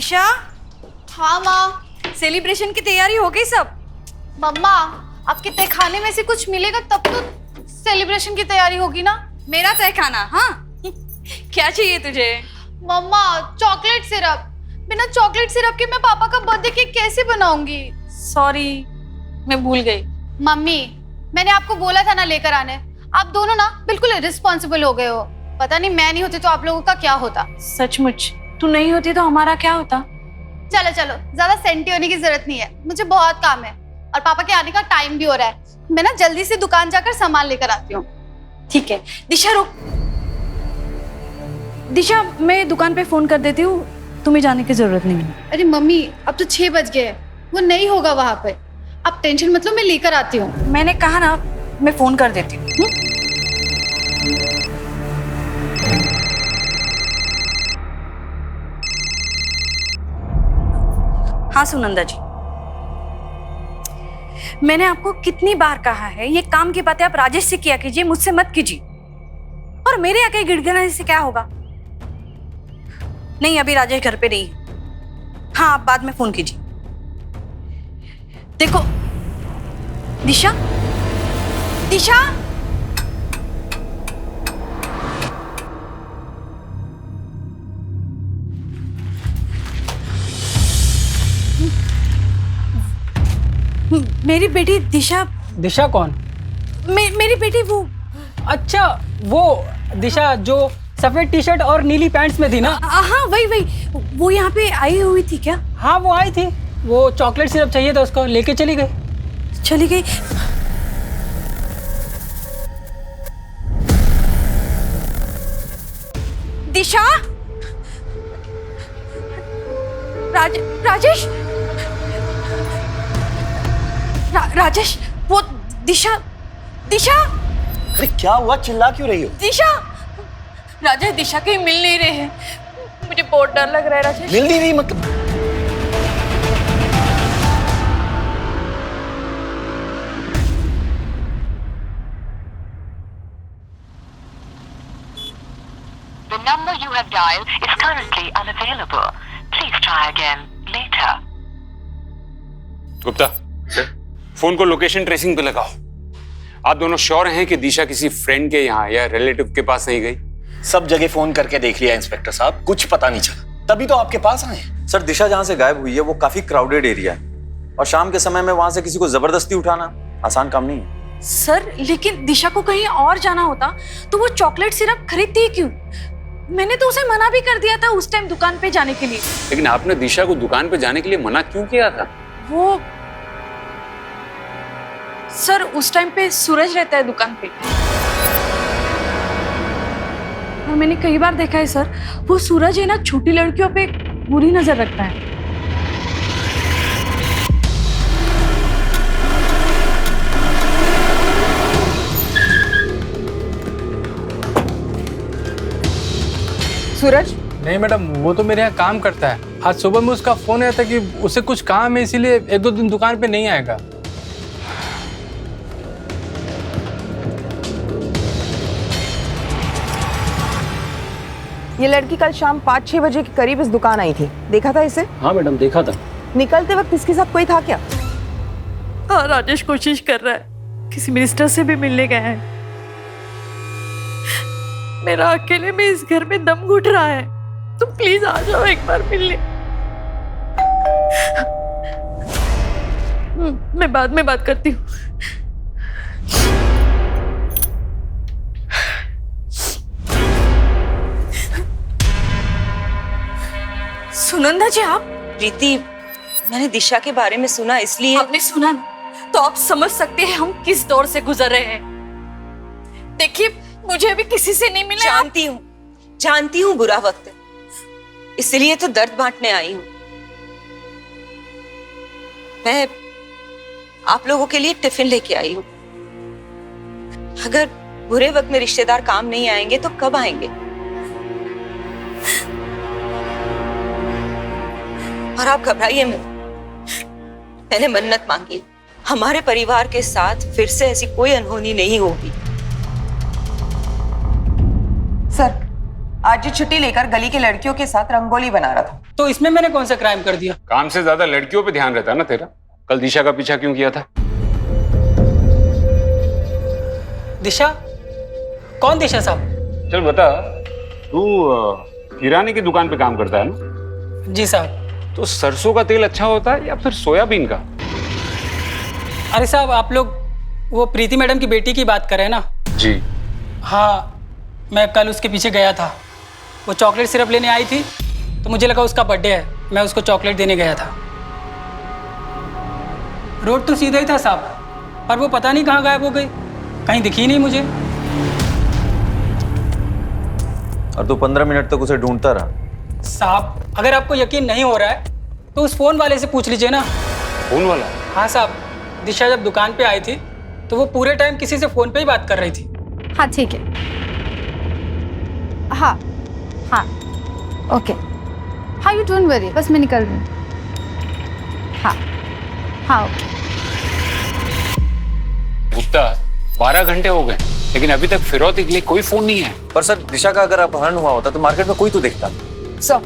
दिशा। हाँ माँ। सेलिब्रेशन की तैयारी हो गई सब? मम्मा, आपके तय खाने में से कुछ मिलेगा तब तो सेलिब्रेशन की तैयारी होगी ना। मेरा तय खाना? हाँ क्या चाहिए तुझे? मम्मा, चॉकलेट सिरप। बिना चॉकलेट सिरप के मैं पापा का बर्थडे केक कैसे बनाऊंगी? सॉरी, मैं भूल गई। मम्मी, मैंने आपको बोला था ना लेकर आने। आप दोनों ना बिल्कुल रिस्पॉन्सिबल हो गए हो। पता नहीं मैं नहीं होती तो आप लोगों का क्या होता। सचमुच तू नहीं होती तो हमारा क्या होता? चलो चलो, ज्यादा सेंटी होने की जरूरत नहीं है, मुझे बहुत काम है और पापा के आने का टाइम भी हो रहा है। मैं ना जल्दी से दुकान जाकर सामान लेकर आती हूँ। ठीक है दिशा, रुक। दिशा, मैं दुकान पे फोन कर देती हूँ, तुम्हें जाने की जरूरत नहीं है। अरे मम्मी, अब तो 6 बज गए हैं, वो नहीं होगा वहां पे। आप टेंशन मत लो, मैं लेकर आती हूँ। मैंने कहा ना, मैं फोन कर देती हूँ। हाँ सुनंदा जी, मैंने आपको कितनी बार कहा है ये काम की बातें आप राजेश से किया कीजिए, मुझसे मत कीजिए। और मेरे आके गिड़गिड़ाने से क्या होगा? नहीं, अभी राजेश घर पे नहीं है। हाँ, आप बाद में फोन कीजिए। देखो दिशा, दिशा, मेरी बेटी दिशा। दिशा कौन? मेरी बेटी वो। अच्छा, वो दिशा जो सफेद टी शर्ट और नीली पैंट्स में थी ना? हाँ वही। वो यहाँ पे आई हुई थी क्या? हाँ वो आई थी, वो चॉकलेट सिरप चाहिए था उसको, लेके चली गई। चली गई? दिशा, राजेश, राजेश, वो दिशा। दिशा, अरे क्या हुआ, चिल्ला क्यों रही हो? दिशा, राजेश दिशा कहीं मिल नहीं रहे हैं, मुझे बहुत डर लग रहा है। राजेश मिल नहीं रही मतलब? The number you have dialed is currently unavailable. Please try again later. Gupta sir, phone को लोकेशन ट्रेसिंग पे लगाओ। आप दोनों श्योर हैं कि दिशा किसी फ्रेंड के यहाँ या रिलेटिव के पास नहीं गई? सब जगह फोन करके देख लिया इंस्पेक्टर साहब, कुछ पता नहीं चला, तभी तो आपके पास आए। सर, दिशा जहाँ से गायब हुई है वो काफी क्राउडेड एरिया है और शाम के समय में वहां से किसी को जबरदस्ती उठाना आसान काम नहीं है। सर, लेकिन दिशा को कहीं और जाना होता तो वो चॉकलेट सिरप खरीदती क्यों? मैंने तो उसे मना भी कर दिया था उस टाइम दुकान पे जाने के लिए। लेकिन आपने दिशा को दुकान पे जाने के लिए मना क्यों किया था? वो सर, उस टाइम पे सूरज रहता है दुकान पे और मैंने कई बार देखा है सर, वो सूरज है ना, छोटी लड़कियों पे बुरी नजर रखता है। सूरज? नहीं मैडम, वो तो मेरे यहाँ काम करता है। आज सुबह में उसका फोन आया था कि उसे कुछ काम है, इसीलिए 1-2 दिन दुकान पे नहीं आएगा। ये लड़की कल शाम 5-6 बजे के करीब इस दुकान आई थी, देखा था इसे? हाँ मैडम, देखा था। निकलते वक्त इसके साथ कोई था क्या? हाँ, राजेश कोशिश कर रहा है, किसी मिनिस्टर से भी मिलने गया है। मेरा अकेले में इस घर में दम घुट रहा है, तुम प्लीज आ जाओ एक बार मिलने। मैं बाद में बात करती हूँ। सुनंदा जी, आप? प्रीति, मैंने दिशा के बारे में सुना, इसलिए। आपने सुना ना, तो आप समझ सकते हैं हम किस दौर से गुजर रहे हैं। देखिए, मुझे अभी किसी से नहीं मिला। जानती हूँ बुरा वक्त है, इसलिए तो दर्द बांटने आई हूँ। मैं आप लोगों के लिए टिफिन लेके आई हूँ। अगर बुरे वक्त में रिश्तेदार काम नहीं आएंगे तो कब आएंगे? और आप घबराइए मत, मैंने मन्नत मांगी, हमारे परिवार के साथ फिर से ऐसी कोई अनहोनी नहीं होगी। सर, आज ये छुट्टी लेकर गली की लड़कियों के साथ रंगोली बना रहा था। तो इसमें मैंने कौन सा क्राइम कर दिया? काम से ज्यादा लड़कियों पे ध्यान रहता है ना तेरा। कल दिशा का पीछा क्यों किया था? दिशा? कौन दिशा साहब? चल बता, तू किराने की दुकान पे काम करता है ना? जी साहब। तो सरसों का तेल अच्छा होता है या फिर सोयाबीन का? अरे साहब, आप लोग वो प्रीति मैडम की बेटी की बात कर रहे हैं ना? जी हाँ, मैं कल उसके पीछे गया था। वो चॉकलेट सिरप लेने आई थी तो मुझे लगा उसका बर्थडे है, मैं उसको चॉकलेट देने गया था। रोड तो सीधा ही था साहब, पर वो पता नहीं कहाँ गायब हो गई, कहीं दिखी नहीं मुझे। और तू 15 मिनट तक उसे ढूंढता रहा? साहब, अगर आपको यकीन नहीं हो रहा है तो उस फोन वाले से पूछ लीजिए ना। फोन वाला? हाँ साहब, दिशा जब दुकान पे आई थी तो वो पूरे टाइम किसी से फोन पे ही बात कर रही थी। हाँ ठीक है, हाँ हाँ ओके, हाँ यू डोंट वरी, बस मैं निकल रही हूँ। हाँ हाँ ओके। गुप्ता, 12 घंटे हो गए लेकिन अभी तक फिरौती के लिए कोई फोन नहीं है। पर सर, दिशा का अगर अपहरण हुआ होता तो मार्केट में कोई तो देखता। सर,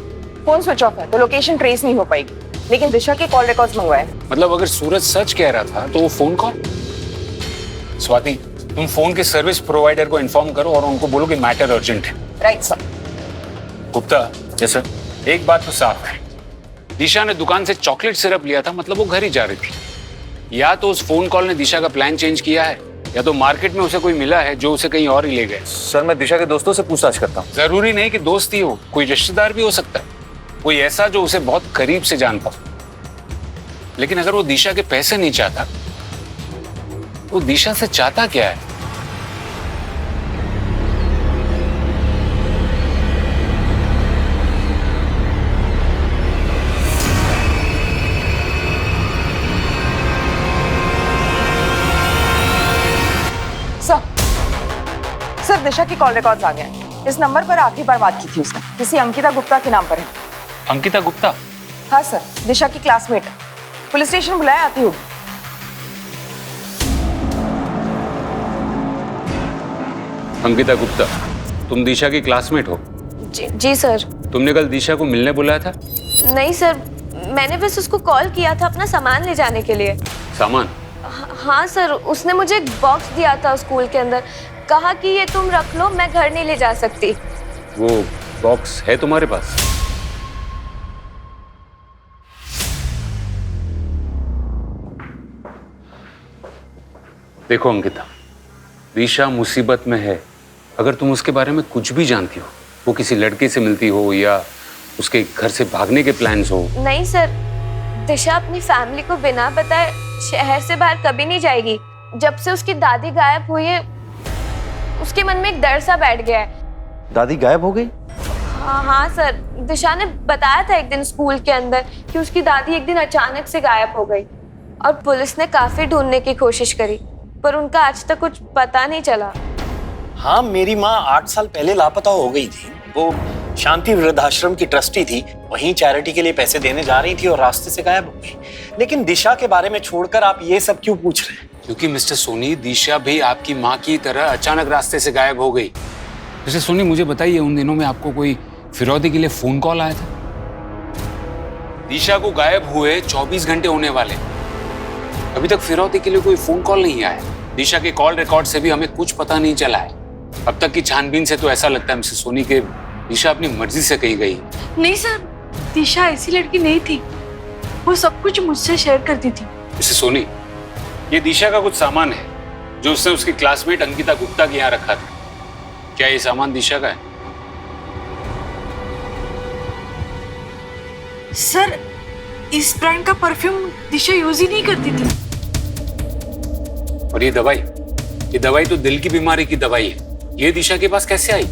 फोन स्विच ऑफ है तो लोकेशन ट्रेस नहीं हो पाएगी, लेकिन दिशा के कॉल रिकॉर्ड्स मंगवाए। मतलब अगर सूरज सच कह रहा था तो वो फोन कॉल? स्वाति, तुम फोन के सर्विस प्रोवाइडर को इन्फॉर्म करो और उनको बोलो कि मैटर अर्जेंट है। Right sir. Gupta, yes sir. एक बात तो साफ है, दिशा ने दुकान से चॉकलेट सिरप लिया था, मतलब वो घर ही जा रही थी। या तो उस फोन कॉल ने दिशा का प्लान चेंज किया है, या तो मार्केट में उसे कोई मिला है जो उसे कहीं और ही ले गए। सर, मैं दिशा के दोस्तों से पूछताछ करता हूँ। जरूरी नहीं कि दोस्त ही हो, कोई रिश्तेदार भी हो सकता है, कोई ऐसा जो उसे बहुत करीब से जानता हो। लेकिन अगर वो दिशा के पैसे नहीं चाहता, वो दिशा से चाहता क्या है? सर, दिशा की कॉल रिकॉर्ड्स आ गए। इस नंबर पर आखिरी बार बात की थी उसने, किसी अंकिता गुप्ता के नाम पर है। अंकिता गुप्ता? हाँ सर, दिशा की क्लासमेट है। पुलिस स्टेशन बुलाया, आती होगी। अंकिता गुप्ता, तुम दिशा की क्लासमेट हो? जी सर। तुमने कल दिशा को मिलने बुलाया था? नहीं सर, मैंने बस उसको कॉल किया था अपना सामान ले जाने के लिए। सामान? हाँ सर, उसने मुझे एक बॉक्स दिया था स्कूल के अंदर, कहा कि ये तुम रख लो, मैं घर नहीं ले जा सकती। वो बॉक्स है तुम्हारे पास? देखो अंकिता, दिशा मुसीबत में है। अगर तुम उसके बारे में कुछ भी जानती हो, वो किसी लड़के से मिलती हो या उसके घर से भागने के प्लान्स हो। नहीं सर, दिशा अपनी फैमिली को बिना बताए शहर से बाहर कभी नहीं जाएगी। जब से उसकी दादी गायब हुई है, उसके मन में एक डर सा बैठ गया है। दादी गायब हो गई? हाँ सर, दिशा ने बताया था एक दिन स्कूल के अंदर कि उसकी दादी एक दिन अचानक से गायब हो गई, और पुलिस ने काफी ढूंढने की कोशिश करी, पर उनका आज तक कुछ पता नहीं चला। हाँ, मेरी माँ 8 साल पहले लापता हो गई थी। वो शांति वृद्धाश्रम की ट्रस्टी थी, वहीं चैरिटी के लिए पैसे देने जा रही थी और रास्ते से गायब हो गई। लेकिन दिशा के बारे में छोड़कर आप ये सब क्यों पूछ रहे हैं? क्योंकि मिस्टर सोनी, दिशा भी आपकी माँ की तरह अचानक रास्ते से गायब हो गई। मिस्टर सोनी, मुझे बताइए, उन दिनों में आपको कोई फिरौती के लिए फोन कॉल आया था? दिशा को गायब हुए 24 घंटे होने वाले, अभी तक फिरौती के लिए कोई फोन कॉल नहीं आया। दिशा के कॉल रिकॉर्ड से भी हमें कुछ पता नहीं चला है। अब तक की छानबीन से तो ऐसा लगता है मिस्टर सोनी के दिशा अपनी मर्जी से कहीं गई। नहीं सर, दिशा ऐसी लड़की नहीं थी, वो सब कुछ मुझसे शेयर करती थी। मिस्टर सोनी, ये दिशा का कुछ सामान है जो उसने उसकी क्लासमेट अंकिता गुप्ता के यहाँ रखा था। क्या ये सामान दिशा का है? सर, इस ब्रांड का परफ्यूम दिशा यूज ही नहीं करती थी। और ये दवाई तो दिल की बीमारी की दवाई है, ये दिशा के पास कैसे आई?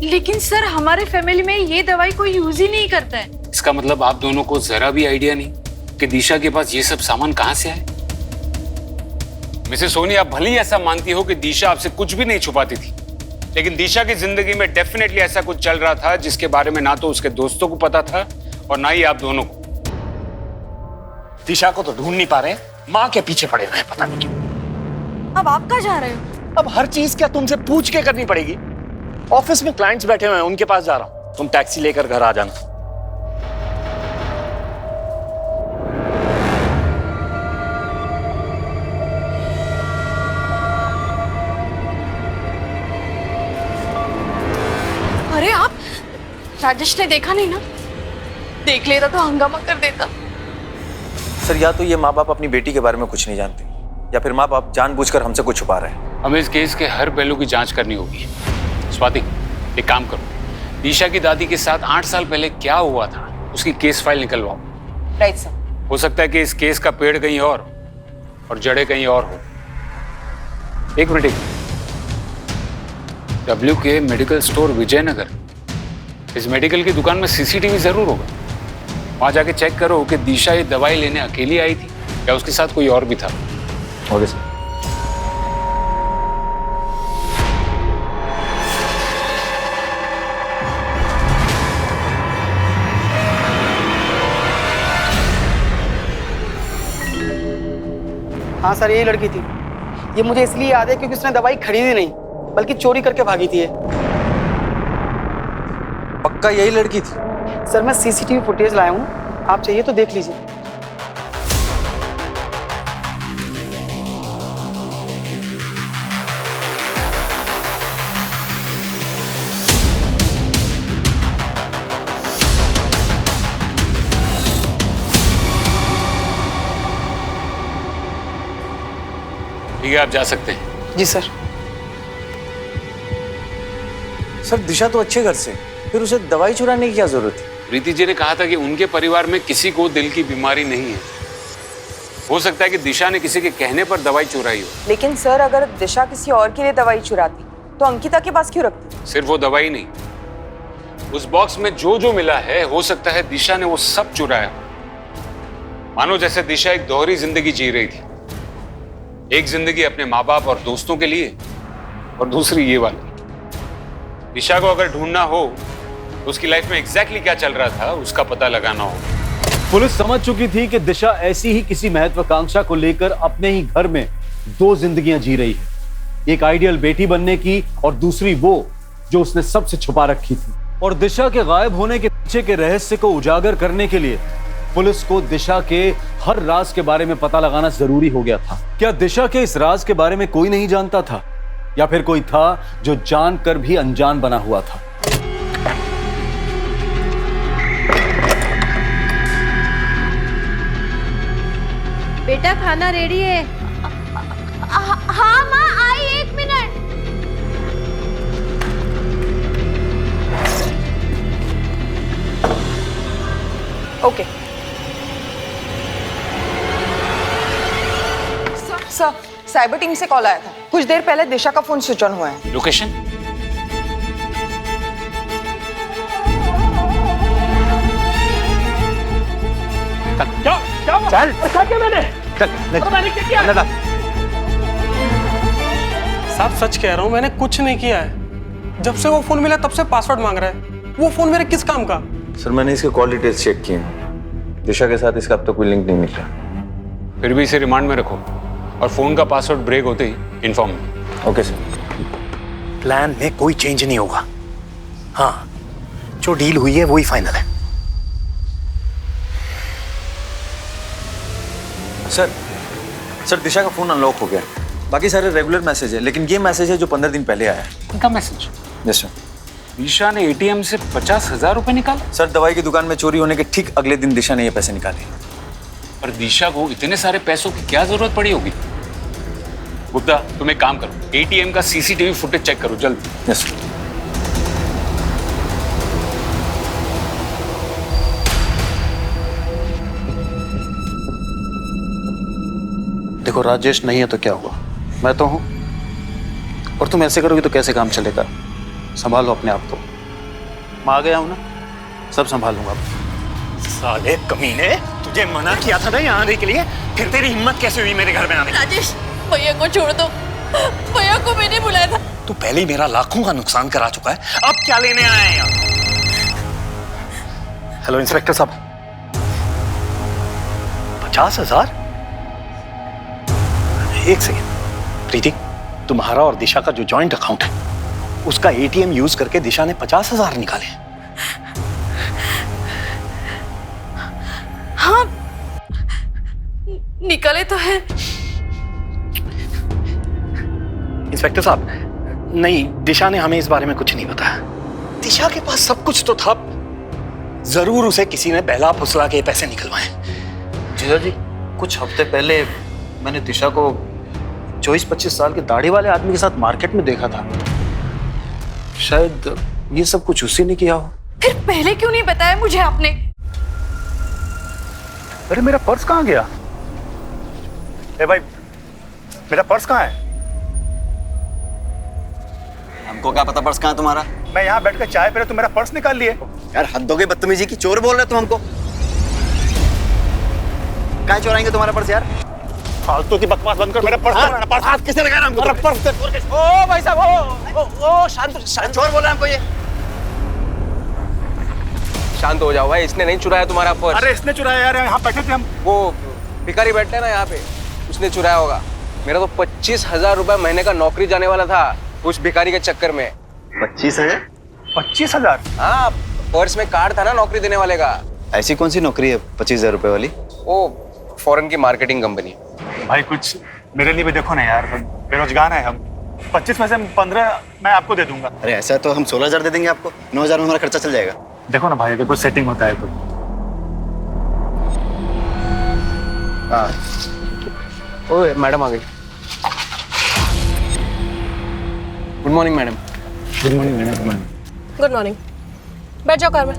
लेकिन सर, हमारे फैमिली में ये दवाई कोई यूज ही नहीं करता है। इसका मतलब आप दोनों को जरा भी आइडिया नहीं कि दिशा के पास ये सब सामान कहां से आए? मिसेस सोनी, आप भली ऐसा मानती हो कि दिशा आपसे कुछ भी नहीं छुपाती थी, लेकिन दिशा की जिंदगी में डेफिनेटली ऐसा कुछ चल रहा था जिसके बारे में ना तो उसके दोस्तों को पता था और ना ही आप दोनों को। दिशा को तो ढूंढ नहीं पा रहे, माँ के पीछे पड़े हुए हैं, पता नहीं क्यों। अब आप कहाँ जा रहे हो? अब हर चीज क्या तुमसे पूछ के करनी पड़ेगी? ऑफिस में क्लाइंट्स बैठे हुए हैं, उनके पास जा रहा हूं। तुम टैक्सी लेकर घर आ जाना। अरे आप, राजेश ने देखा नहीं ना? देख लेता तो हंगामा कर देता। सर या तो ये माँ बाप अपनी बेटी के बारे में कुछ नहीं जानते, या फिर माँ बाप जानबूझकर हमसे कुछ छुपा रहे हैं। हमें इस केस के हर पहलू की जांच करनी होगी। स्वाति, एक काम करो, दिशा की दादी के साथ 8 साल पहले क्या हुआ था उसकी केस फाइल निकलवाओ। Right sir. हो सकता है कि इस केस का पेड़ कहीं और जड़ें कहीं और हो। एक minute, WK medical store Vijaynagar, इस मेडिकल की दुकान में CCTV जरूर होगा। वहां जाके चेक करो कि दिशा ये दवाई लेने अकेली आई थी या उसके साथ कोई और भी था। Okay sir. हाँ सर, यही लड़की थी। ये मुझे इसलिए याद है क्योंकि उसने दवाई खरीदी नहीं बल्कि चोरी करके भागी थी। पक्का यही लड़की थी? सर मैं CCTV फुटेज लाया हूँ, आप चाहिए तो देख लीजिए। ठीक है, आप जा सकते हैं। जी सर। सर दिशा तो अच्छे घर से, फिर उसे दवाई चुराने की क्या जरूरत थी? प्रीति जी ने कहा था कि उनके परिवार में किसी को दिल की बीमारी नहीं है। हो सकता है कि दिशा ने किसी के कहने पर दवाई चुराई हो। लेकिन सर अगर दिशा किसी और के लिए दवाई चुराती तो अंकिता के पास क्यों रखती? सिर्फ वो दवाई नहीं, उस बॉक्स में जो जो मिला है हो सकता है दिशा ने वो सब चुराया। मानो जैसे दिशा एक दोहरी जिंदगी जी रही थी, एक जिंदगी अपने माँ बाप और दोस्तों के लिए और दूसरी ये वाली। दिशा को अगर ढूंढना हो तो उसकी लाइफ में एग्जैक्टली क्या चल रहा था उसका पता लगाना हो। पुलिस समझ चुकी थी कि दिशा ऐसी ही किसी महत्वाकांक्षा को लेकर अपने ही घर में 2 जिंदगियां जी रही है, एक आइडियल बेटी बनने की और दूसरी वो जो उसने सबसे छुपा रखी थी। और दिशा के गायब होने के पीछे के रहस्य को उजागर करने के लिए पुलिस को दिशा के हर राज के बारे में पता लगाना जरूरी हो गया था। क्या दिशा के इस राज के बारे में कोई नहीं जानता था, या फिर कोई था जो जानकर भी अनजान बना हुआ था? बेटा खाना रेडी है। हाँ माँ, आई 1 minute. Okay sir, cyber team से कॉल आया था। कुछ देर पहले दिशा का फोन स्विच ऑन हुआ है। लोकेशन? चल मैंने साहब सच कह रहा हूँ, मैंने कुछ नहीं किया है। जब से वो फोन मिला तब से पासवर्ड मांग रहा है। वो फोन मेरे किस काम का? सर मैंने इसके कॉल डिटेल्स चेक किए हैं, दिशा के साथ इसका अब तक कोई लिंक नहीं निकला। फिर भी इसे रिमांड में रखो और फोन का पासवर्ड ब्रेक होते ही इन्फॉर्म। Okay sir. प्लान में कोई चेंज नहीं होगा। हाँ, जो डील हुई है वही फाइनल है। सर दिशा का फोन अनलॉक हो गया, बाकी सारे रेगुलर मैसेज है, लेकिन ये मैसेज है जो 15 दिन पहले आया है। उनका मैसेज? Yes sir. दिशा ने ATM से 50,000 रुपए निकाले? सर दवाई की दुकान में चोरी होने के ठीक अगले दिन दिशा ने ये पैसे निकाले। पर दिशा को इतने सारे पैसों की क्या जरूरत पड़ी होगी? गुप्ता, तुम एक काम करो, ATM का CCTV फुटेज चेक करो जल्दी। Yes sir. देखो राजेश नहीं है तो क्या हुआ, मैं तो हूं। और तुम ऐसे करोगे तो कैसे काम चलेगा? संभालो अपने आप को। मैं आ गया हूं ना, सब संभालूंगा। साले कमीने, तुझे मना किया था ना यहाँ आने के लिए, फिर तेरी हिम्मत कैसे हुई मेरे घर में आने की? राजेश, भैया को छोड़ दो। भैया को मैंने बुलाया था। तू पहले ही मेरा लाखों का नुकसान करा चुका है, अब क्या लेने आया है यहाँ? हेलो इंस्पेक्टर साहब। 50,000? एक सेकेंड, प्रीति, तुम्हारा और दिशा का जो जॉइंट अकाउंट है उसका एटीएम यूज करके दिशा ने 50,000 निकाले। हाँ, निकले तो है। इंस्पेक्टर साहब, नहीं, दिशा ने हमें इस बारे में कुछ नहीं बताया। दिशा के पास सब कुछ तो था, जरूर उसे किसी ने बहला फुसला के पैसे निकलवाए। जीजा जी, कुछ हफ्ते पहले मैंने दिशा को 24-25 साल के दाढ़ी वाले आदमी के साथ मार्केट में देखा था। शायद ये सब कुछ उसी ने किया हो। फिर पहले क्यों नहीं बताया मुझे आपने? अरे मेरा पर्स कहाँ गया? ए भाई, मेरा पर्स कहाँ है? हमको क्या पता पर्स कहाँ है तुम्हारा? मैं यहाँ बैठकर चाय पी रहा, तुम मेरा पर्स निकाल लिए। यार हद हो गई बदतमीजी की, चोर बोल रहे तुम हमको। कहाँ चुराएंगे तुम्हारा पर्स यार? फालतू की बकवास बंद कर, मेरा पर्स दो, मेरा पर्स। हाथ किसने लगाया हमको? मेरा पर्स दे। ओ भाई साहब, ओ शांत चोर बोल रहा है हमको ये। शांत हो जाओ भाई, इसने नहीं चुराया तुम्हारा पर्स। अरे इसने चुराया यार, यहाँ बैठे थे हम। वो भिखारी बैठते हैं ना यहाँ पे, उसने चुराया होगा। मेरा तो 25,000 रुपए महीने का नौकरी जाने वाला था उस भिखारी के चक्कर में। 25,000? 25,000? हाँ, पर्स में कार्ड था ना नौकरी देने वाले का। ऐसी कौन सी नौकरी है 25,000 रुपए वाली? वो फॉरेन की मार्केटिंग कंपनी। भाई कुछ मेरे लिए भी देखो ना यार, बेरोजगार है हम। 25 में से 15 मैं आपको दे दूंगा। अरे ऐसा तो हम 16,000 दे देंगे आपको, 9,000 में हमारा खर्चा चल जाएगा। देखो ना भाई, अगर कुछ सेटिंग होता है तो। हाँ, ओए मैडम आ गई। Good morning madam. Good morning madam. Good morning. Good morning. बैठ जाओ कार में।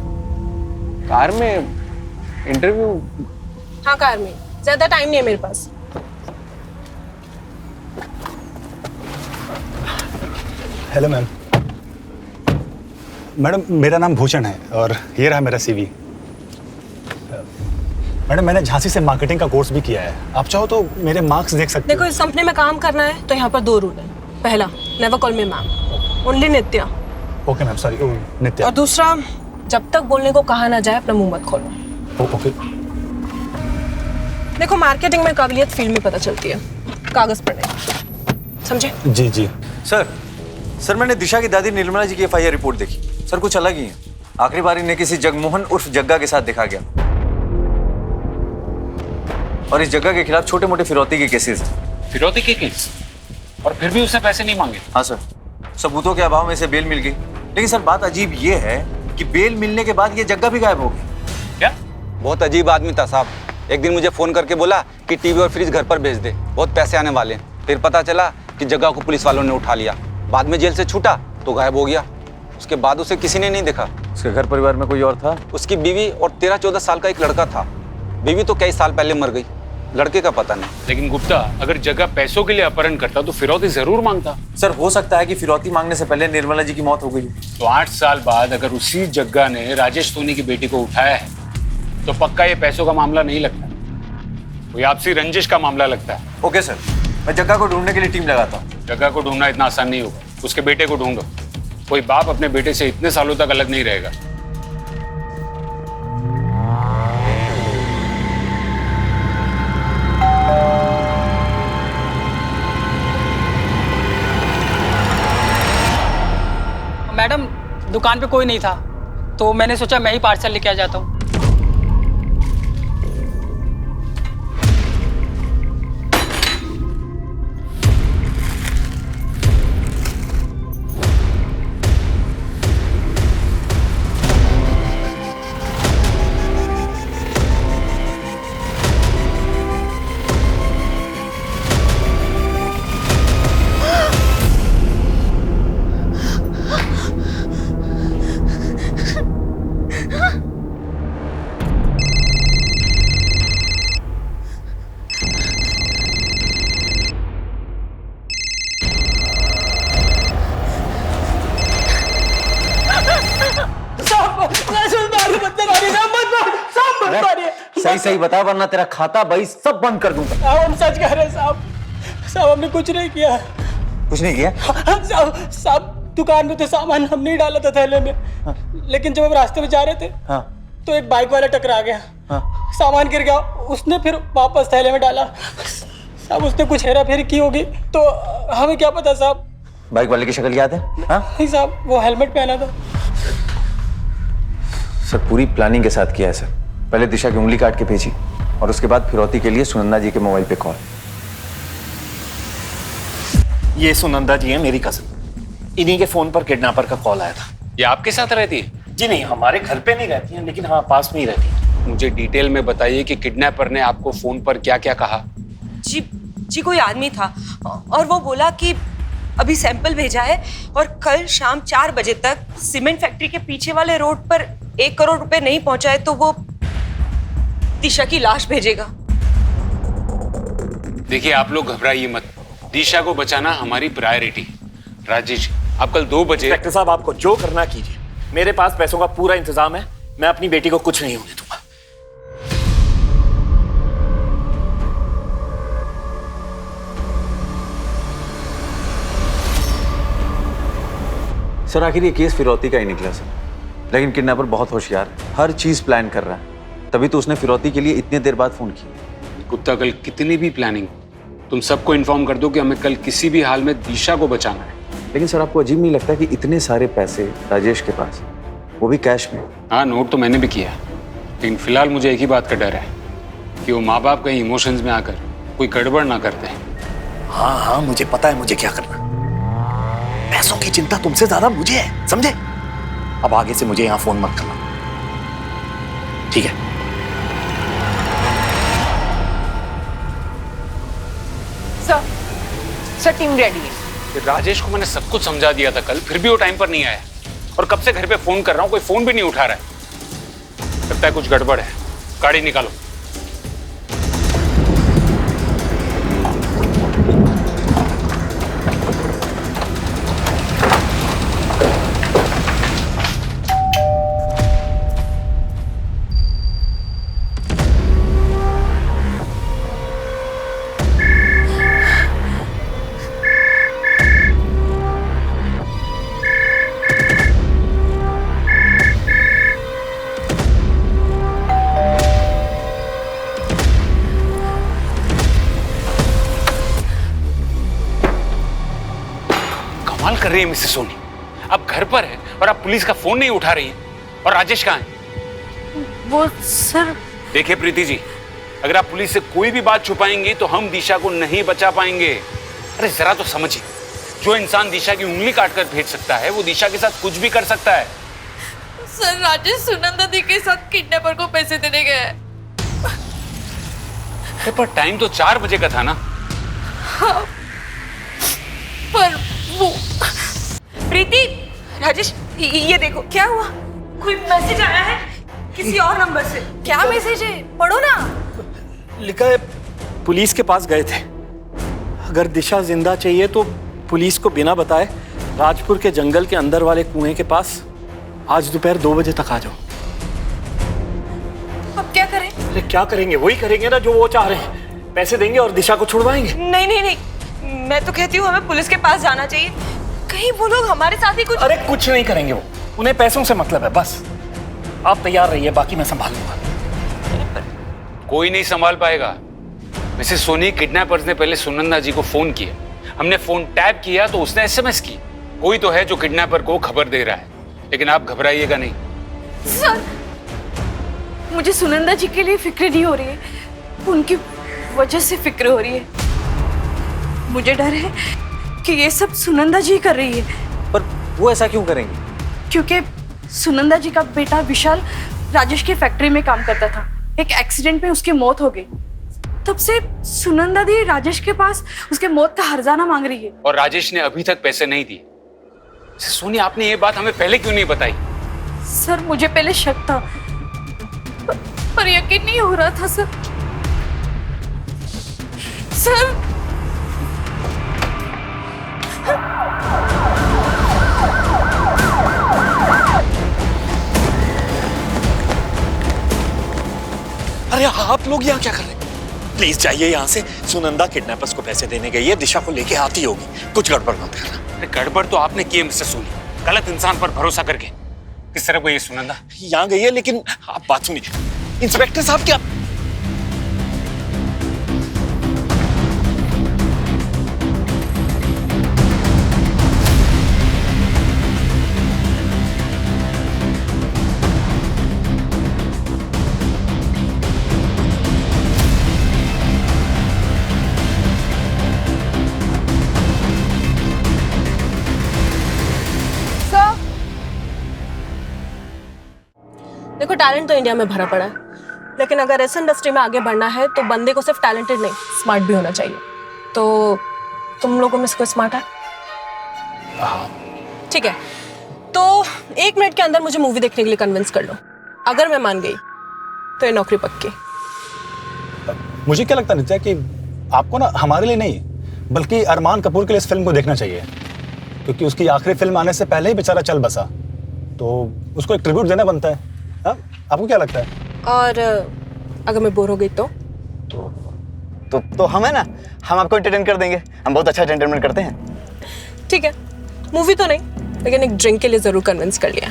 कार में? इंटरव्यू? हाँ कार में, ज्यादा टाइम नहीं है मेरे पास। Hello ma'am. मैडम मेरा नाम भूषण है और ये रहा मेरा सीवी। मैडम मैंने झांसी से मार्केटिंग का कोर्स भी किया है, आप चाहो तो मेरे मार्क्स देख सकते देखो, इस कंपनी में काम करना है तो यहाँ पर 2 रूल है। पहला, never call me ma'am, only Nitya. Okay ma'am, sorry Nitya. और दूसरा, जब तक बोलने को कहा ना जाए अपना मुंह मत खोलो। ओके। देखो, मार्केटिंग में काबिलियत फील्ड में पता चलती है, कागज पर नहीं, समझे? जी जी। सर मैंने दिशा की दादी निर्मला जी की FIR रिपोर्ट देखी। सर कुछ अलग ही है। आखिरी बार इन्हें किसी जगमोहन उर्फ जग्गा के साथ देखा गया और इस जग्गा के खिलाफ छोटे मोटे फिरौती के केसेस हैं। फिरौती के केस? और फिर भी उसने पैसे नहीं मांगे? हाँ सर, सबूतों के अभाव में इसे बेल मिल गई। लेकिन सर बात अजीब ये है कि बेल मिलने के बाद ये जग्गा भी गायब हो गई। क्या? बहुत अजीब आदमी था साहब। एक दिन मुझे फोन करके बोला कि टीवी और फ्रिज घर पर भेज दे, बहुत पैसे आने वाले हैं। फिर पता चला कि जग्गा को पुलिस वालों ने उठा लिया। बाद में जेल से छूटा तो गायब हो गया। उसके बाद उसे किसी ने नहीं देखा। उसके घर परिवार में कोई और था? उसकी बीवी और 13-14 साल का एक लड़का था। बीवी तो कई साल पहले मर गई, लड़के का पता नहीं। लेकिन गुप्ता, अगर जग्गा पैसों के लिए अपहरण करता तो फिरौती जरूर मांगता। सर हो सकता है कि फिरौती मांगने से पहले निर्मला जी की मौत हो गई। तो 8 साल बाद अगर उसी जग्गा ने राजेश सोनी की बेटी को उठाया है तो पक्का ये पैसों का मामला नहीं लगता, कोई आपसी रंजिश का मामला लगता है। ओके सर, मैं जग्गा को ढूंढने के लिए टीम लगाता हूँ। जग्गा को ढूंढना इतना आसान नहीं होगा, उसके बेटे को ढूंढो। कोई बाप अपने बेटे से इतने सालों तक अलग नहीं रहेगा। मैडम, दुकान पे कोई नहीं था तो मैंने सोचा मैं ही पार्सल लेके आ जाता हूँ। सही सही बता वरना तेरा खाता भाई सब बंद कर दूंगा। हम सच कह रहे हैं साहब। साहब हमने कुछ नहीं किया। कुछ नहीं किया? साहब दुकान में तो सामान हम नहीं डाला था थैले में। लेकिन जब हम रास्ते में जा रहे थे तो एक बाइक वाला टकरा गया। सामान गिर गया, उसने फिर वापस थैले में डाला। साहब उसने कुछ हेरा फेरी की होगी तो हमें क्या पता साहब। बाइक वाले की शक्ल याद है? हाँ नहीं साहब, वो हेलमेट पहना था। सर पूरी प्लानिंग के साथ किया है सर। पहले दिशा की उंगली काट के भेजी और उसके बाद फिरौती के लिए सुनंदा जी के मोबाइल पे कॉल। ये सुनंदा जी है, मेरी कजिन। इन्हीं के फोन पर किडनैपर का कॉल आया था। ये आपके साथ रहती है? जी नहीं, हमारे घर पे नहीं रहती हैं, लेकिन हाँ पास में ही रहती है। मुझे डिटेल में बताइए कि किडनैपर ने आपको फोन पर क्या क्या कहा। जी कोई आदमी था और वो बोला कि अभी सैंपल भेजा है और कल शाम 4 बजे तक सीमेंट फैक्ट्री के पीछे वाले रोड पर 1 करोड़ रुपए नहीं पहुंचाए तो वो दिशा की लाश भेजेगा। देखिए आप लोग घबराइए मत, दिशा को बचाना हमारी प्रायोरिटी। राजेश, आप कल 2 बजे। इंस्पेक्टर साहब, आपको जो करना कीजिए, मेरे पास पैसों का पूरा इंतजाम है। मैं अपनी बेटी को कुछ नहीं होने दूंगा। सर आखिर ये केस फिरौती का ही निकला सर, लेकिन किडनैपर बहुत होशियार है, हर चीज प्लान कर रहा है, तभी तो उसने फिरौती के लिए इतनी देर बाद फोन किया। गुप्ता, कल कितनी भी प्लानिंग तुम सबको इन्फॉर्म कर दो कि हमें कल किसी भी हाल में दिशा को बचाना है। लेकिन सर आपको अजीब नहीं लगता कि इतने सारे पैसे राजेश के पास, वो भी कैश में? हाँ, नोट तो मैंने भी किया, लेकिन फिलहाल मुझे एक ही बात का डर है कि वो माँ बाप कहीं इमोशंस में आकर कोई गड़बड़ ना करते हैं। हाँ, मुझे पता है मुझे क्या करना। पैसों की चिंता तुमसे ज्यादा मुझे है, समझे? अब आगे से मुझे यहाँ फोन मत करना, ठीक है? सर टीम रेडी है। राजेश को मैंने सब कुछ समझा दिया था कल, फिर भी वो टाइम पर नहीं आया और कब से घर पे फोन कर रहा हूँ, कोई फोन भी नहीं उठा रहा है। लगता है कुछ गड़बड़ है। गाड़ी निकालो। कर रही है मिसेस सोनी, आप घर पर है और आप पुलिस का फोन नहीं उठा रही हैं। और राजेश कहाँ है? वो सर। देखिए प्रीति जी, अगर आप पुलिस से कोई भी बात छुपाएंगे तो हम दिशा को नहीं बचा पाएंगे। अरे जरा तो समझिए, जो इंसान दिशा की उंगली काटकर भेज सकता है वो दिशा के साथ कुछ भी कर सकता है। सर राजेश सुनंदा दी के साथ किडनैपर को पैसे देने गया है। पर टाइम तो 4 बजे का था ना। हाँ, पर वो प्रीति, राजेश ये देखो क्या हुआ, कोई मैसेज आया है किसी और नंबर से। क्या मैसेज है, पढ़ो ना। लिखा है, पुलिस के पास गए थे, अगर दिशा जिंदा चाहिए तो पुलिस को बिना बताए राजपुर के जंगल के अंदर वाले कुएं के पास आज दोपहर 2 बजे तक आ जाओ। अब क्या करें? अरे क्या करेंगे, वही करेंगे ना जो वो चाह रहे हैं, पैसे देंगे और दिशा को छुड़वाएंगे। नहीं नहीं नहीं, मैं तो कहती हूँ हमें पुलिस के पास जाना चाहिए, कहीं वो लोग हमारे साथ ही कुछ। अरे कुछ नहीं करेंगे वो, उन्हें पैसों से मतलब है बस। आप तैयार रहिए, बाकी मैं संभाल लूंगा। कोई नहीं संभाल पाएगा। मिसेस सोनी, किडनैपर्स ने पहले सुनंदा जी को फोन किया, हमने फोन टैप किया तो उसने एसएमएस की। कोई तो है जो किडनैपर को खबर दे रहा है, लेकिन आप घबराइएगा नहीं। सर, मुझे सुनंदा जी के लिए फिक्र नहीं हो रही है, उनकी वजह से फिक्र हो रही है। मुझे डर है कि ये सब सुनंदा जी कर रही है। पर वो ऐसा क्यों करेंगी? क्योंकि सुनंदा जी का बेटा विशाल राजेश की फैक्ट्री में काम करता था, एक एक्सीडेंट में उसकी मौत हो गई। तब से सुनंदा दी राजेश के पास उसके मौत का हर्जाना मांग रही है। और राजेश ने अभी तक पैसे नहीं दिए। सोनी, आपने ये बात हमें पहले क्यों नहीं बताई? सर मुझे पहले शक था, पर यकीन नहीं हो रहा था सर। सर अरे आप लोग यहाँ क्या कर रहे हैं? प्लीज जाइए यहाँ से। सुनंदा किडनैपर्स को पैसे देने गई है, दिशा को लेके आती होगी, कुछ गड़बड़ मत करना। गड़बड़ तो आपने की है मिसेस सोनी, गलत इंसान पर भरोसा करके। किस तरह गई है सुनंदा? यहाँ गई है, लेकिन आप बात सुनिए इंस्पेक्टर साहब। क्या टैलेंट तो इंडिया में भरा पड़ा है, लेकिन अगर इस इंडस्ट्री में आगे बढ़ना है तो बंदे को सिर्फ टैलेंटेड नहीं, स्मार्ट भी होना चाहिए। तो तुम लोगों में से कोई स्मार्ट है? ठीक है, तो 1 मिनट के अंदर मुझे मूवी देखने के लिए कन्विंस कर लो। अगर मैं मान गई तो ये नौकरी पक्की। मुझे क्या लगता है नित्या कि आपको ना हमारे लिए नहीं बल्कि अरमान कपूर के लिए इस फिल्म को देखना चाहिए, क्योंकि उसकी आखिरी फिल्म आने से पहले ही बेचारा चल बसा, तो उसको एक ट्रिब्यूट देना बनता है। हा? आपको क्या लगता है? और अगर मैं बोर हो गई तो हम है ना, हम आपको एंटरटेन कर देंगे। हम बहुत अच्छा एंटरटेनमेंट करते हैं। ठीक है, मूवी तो नहीं, लेकिन एक ड्रिंक के लिए जरूर कन्विंस कर लिया।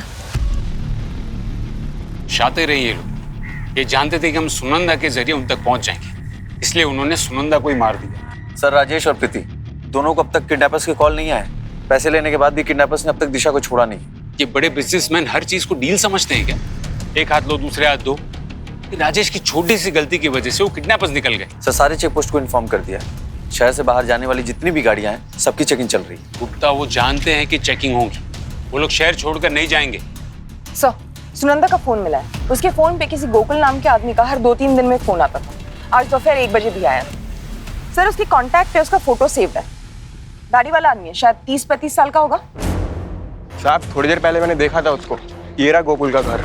शातिर रही ये लोग, ये जानते थे कि हम सुनंदा के जरिए उन तक पहुंच जाएंगे, इसलिए उन्होंने सुनंदा को ही मार दिया। सर, राजेश और प्रीति दोनों को अब तक किडनैपर्स की कॉल नहीं आए। पैसे लेने के बाद भी किडनैपर्स ने अब तक दिशा को छोड़ा नहीं। ये बड़े बिजनेसमैन हर चीज को डील समझते हैं क्या? एक हाथ लो दूसरे हाथ दो। राजेश की छोटी सी गलती की वजह से वो किडनैपर्स निकल गए। सर, सारे चेक पोस्ट को इन्फॉर्म कर दिया। शहर से बाहर जाने वाली जितनी भी गाड़ियां हैं सबकी चेकिंग चल रही है। गुप्ता, वो जानते हैं कि चेकिंग होगी, वो लोग शहर छोड़कर नहीं जाएंगे। सर, सुनंदा का फोन मिला है। उसके फोन पे किसी गोकुल नाम के आदमी का हर 2-3 दिन में फोन आता था। आज दोपहर 1 बजे भी आया। सर, उसकी कॉन्टैक्ट पे उसका फोटो सेव्ड है। दाढ़ी वाला आदमी है, शायद 30-35 साल का होगा। साहब, थोड़ी देर पहले मैंने देखा था उसको। ये रहा गोकुल का घर।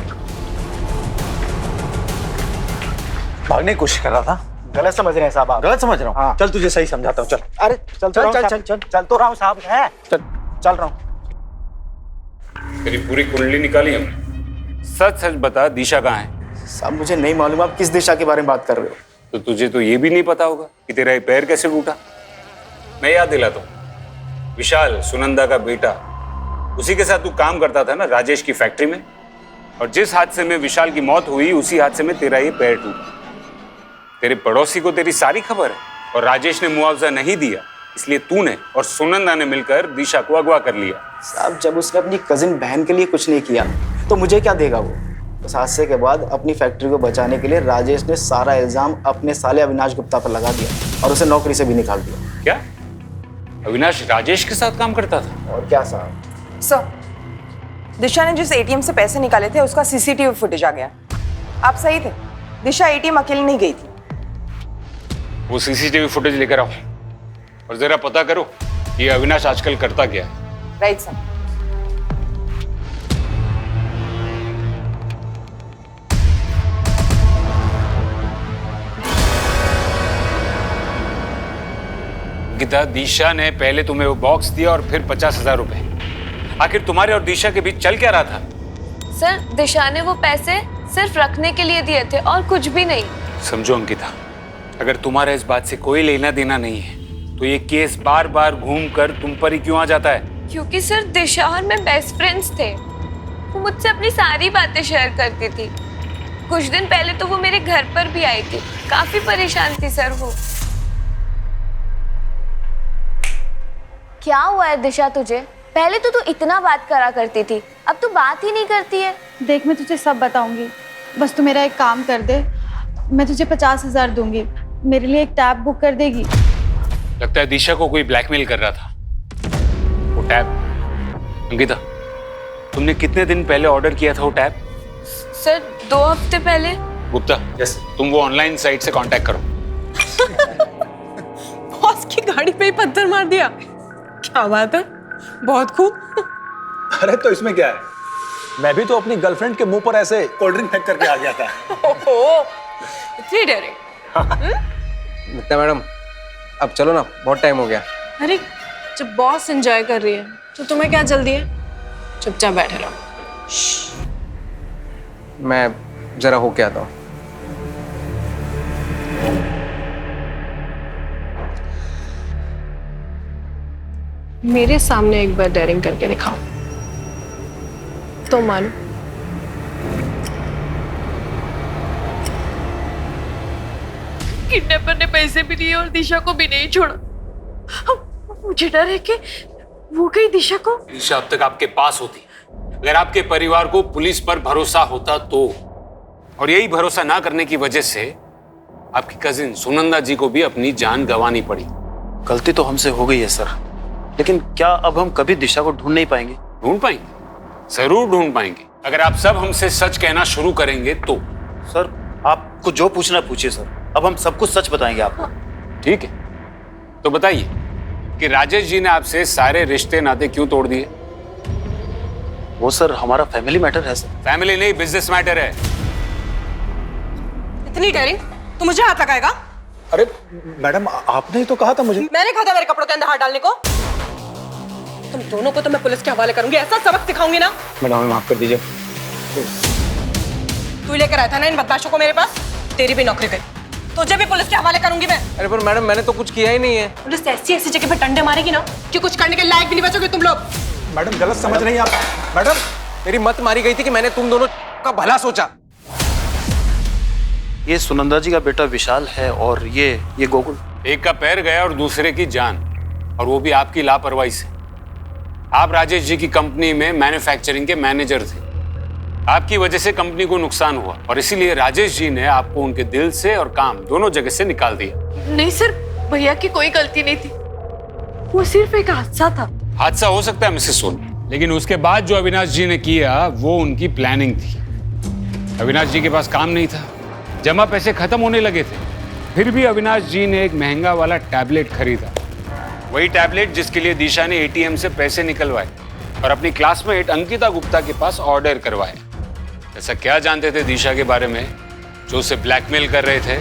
भागने की कोशिश कर रहा था। गलत समझ रहे हैं साहब आप। गलत समझ रहा हूँ? हाँ। चल तुझे सही समझाता हूँ। चल। अरे चल तो रहा हूँ साहब। है चल रहा हूँ। तेरी पूरी कुंडली निकाली हमने। सच सच बता, दिशा कहाँ है? साहब, मुझे नहीं मालूम आप किस दिशा के बारे में बात कर रहे हो। तो तुझे तो ये भी नहीं पता होगा कि तेरा ये पैर कैसे टूटा। मैं याद दिलाता हूँ, विशाल सुनंदा का बेटा, उसी के साथ तू काम करता था ना राजेश की फैक्ट्री में, और जिस हादसे में विशाल की मौत हुई उसी हादसे में तेरा ये पैर टूटा। तेरे पड़ोसी को तेरी सारी खबर है, और राजेश ने मुआवजा नहीं दिया, इसलिए तूने और सुनंदा ने मिलकर दिशा को अगवा कर लिया। साहब, जब उसने अपनी कजिन बहन के लिए कुछ नहीं किया तो मुझे क्या देगा वो? उस हादसे के बाद अपनी फैक्ट्री को बचाने के लिए राजेश ने सारा इल्जाम अपने साले अविनाश गुप्ता पर लगा दिया और उसे नौकरी से भी निकाल दिया। क्या अविनाश राजेश के साथ काम करता था? और क्या साहब? सर, दिशा ने जिस एटीएम से पैसे निकाले थे उसका सीसीटीवी फुटेज आ गया। आप सही थे, दिशा एटीएम अकेले नहीं गई थी। वो सीसीटीवी फुटेज लेकर आओ और जरा पता करो ये अविनाश आजकल करता क्या है। Right sir. गीता, दिशा ने पहले तुम्हें वो बॉक्स दिया और फिर 50,000 रुपए। आखिर तुम्हारे और दिशा के बीच चल क्या रहा था? सर, दिशा ने वो पैसे सिर्फ रखने के लिए दिए थे और कुछ भी नहीं। समझो अंकिता, अगर तुम्हारा इस बात से कोई लेना देना नहीं है तो ये केस बार बार घूम कर तुम पर ही क्यों आ जाता है? क्योंकि सर, दिशा और मैं बेस्ट फ्रेंड्स थे। वो मुझसे अपनी सारी बातें शेयर करती थी। कुछ दिन पहले तो वो मेरे घर पर भी आई थी। काफी परेशान थी सर वो। क्या हुआ है दिशा तुझे? पहले तो तू इतना बात करा करती थी, अब तू बात ही नहीं करती है। देख, मैं तुझे सब बताऊंगी, बस तू मेरा एक काम कर दे। मैं तुझे 50,000 दूंगी, मेरे लिए एक टैब बुक कर देगी? लगता है दिशा को कोई ब्लैकमेल कर रहा था। वो टैब, अंकिता, तुमने कितने दिन पहले ऑर्डर किया था वो टैब? सर, 2 हफ्ते पहले। गुप्ता, तुम वो ऑनलाइन साइट से कांटेक्ट करो। बॉस की गाड़ी पे ही पत्थर मार दिया। क्या बात है, बहुत खूब। अरे तो इसमें क्या है, मैं भी तो अपनी गर्लफ्रेंड के मुंह पर ऐसे कोल्ड ड्रिंक फेंक करके आ गया था। ओहो, इतनी डायरेक्ट। मित्ता मैडम, अब चलो ना, बहुत टाइम हो गया। अरे, जब बॉस एंजॉय कर रही है तो तुम्हें क्या जल्दी है? चुपचाप बैठे रहो। मैं जरा होके आता हूँ। मेरे सामने एक बार डेयरिंग करके दिखाओ तो मानो। किडनैपर ने पैसे भी दिए और दिशा को भी नहीं छोड़ा। मुझे डर है कि वो कहीं दिशा को। दिशा अब तक आपके पास होती, अगर आपके परिवार को पुलिस पर भरोसा होता तो, और यही भरोसा ना करने की वजह से आपकी कजिन सुनंदा जी को भी अपनी जान गंवानी पड़ी। गलती तो हमसे हो गई है सर, लेकिन क्या अब हम कभी दिशा को ढूंढ नहीं पाएंगे? ढूंढ पाएंगे, जरूर ढूंढ पाएंगे। अगर आप सब हमसे सच कहना शुरू करेंगे तो। सर आपको जो पूछना पूछिए सर, अब हम सब कुछ सच बताएंगे आपको। ठीक है, तो बताइए कि राजेश जी ने आपसे सारे रिश्ते नाते क्यों तोड़ दिए? वो सर हमारा फैमिली मैटर है सर। फैमिली नहीं, बिजनेस मैटर है। इतनी डेयरिंग तू मुझे हाथ लगाएगा? अरे मैडम, आपने ही तो कहा था मुझे। मैंने कहा था मेरे कपड़ों के अंदर हाथ डालने को? तुम दोनों को तो मैं पुलिस के हवाले करूंगी, ऐसा सबक सिखाऊंगी ना। मैडम हमें माफ कर दीजिए। तू लेकर आया था ना इन बदमाशों को मेरे पास, तेरी भी नौकरी गई। तुझे भी पुलिस के हवाले करूंगी मैं। अरे पर मैडम मैंने तो कुछ किया ही नहीं है। पुलिस ऐसी जगह पे डंडे मारेगी ना कि कुछ करने के लायक भी नहीं बचोगे तुम लोग। मैडम गलत समझ रही हैं आप। मैडम मेरी मत मारी गई थी कि मैंने तुम दोनों का भला सोचा। ये सुनंदा जी का बेटा विशाल है और ये गोकुल। एक का पैर गया और दूसरे की जान, और वो भी आपकी लापरवाही से। आप राजेश जी की कंपनी में मैन्युफैक्चरिंग के मैनेजर थे। आपकी वजह से कंपनी को नुकसान हुआ और इसीलिए राजेश जी ने आपको उनके दिल से और काम दोनों जगह से निकाल दिया। नहीं सर, भैया की कोई गलती नहीं थी, वो सिर्फ एक हादसा था। हादसा हो सकता है मिसेस सोनी, लेकिन उसके बाद जो अविनाश जी ने किया वो उनकी प्लानिंग थी। अविनाश जी के पास काम नहीं था, जमा पैसे खत्म होने लगे थे, फिर भी अविनाश जी ने एक महंगा वाला टैबलेट खरीदा। वही टैबलेट जिसके लिए दिशा ने एटीएम से पैसे निकलवाए और अपनी क्लासमेट अंकिता गुप्ता के पास ऑर्डर करवाए। ऐसा क्या जानते थे दिशा के बारे में जो उसे ब्लैकमेल कर रहे थे?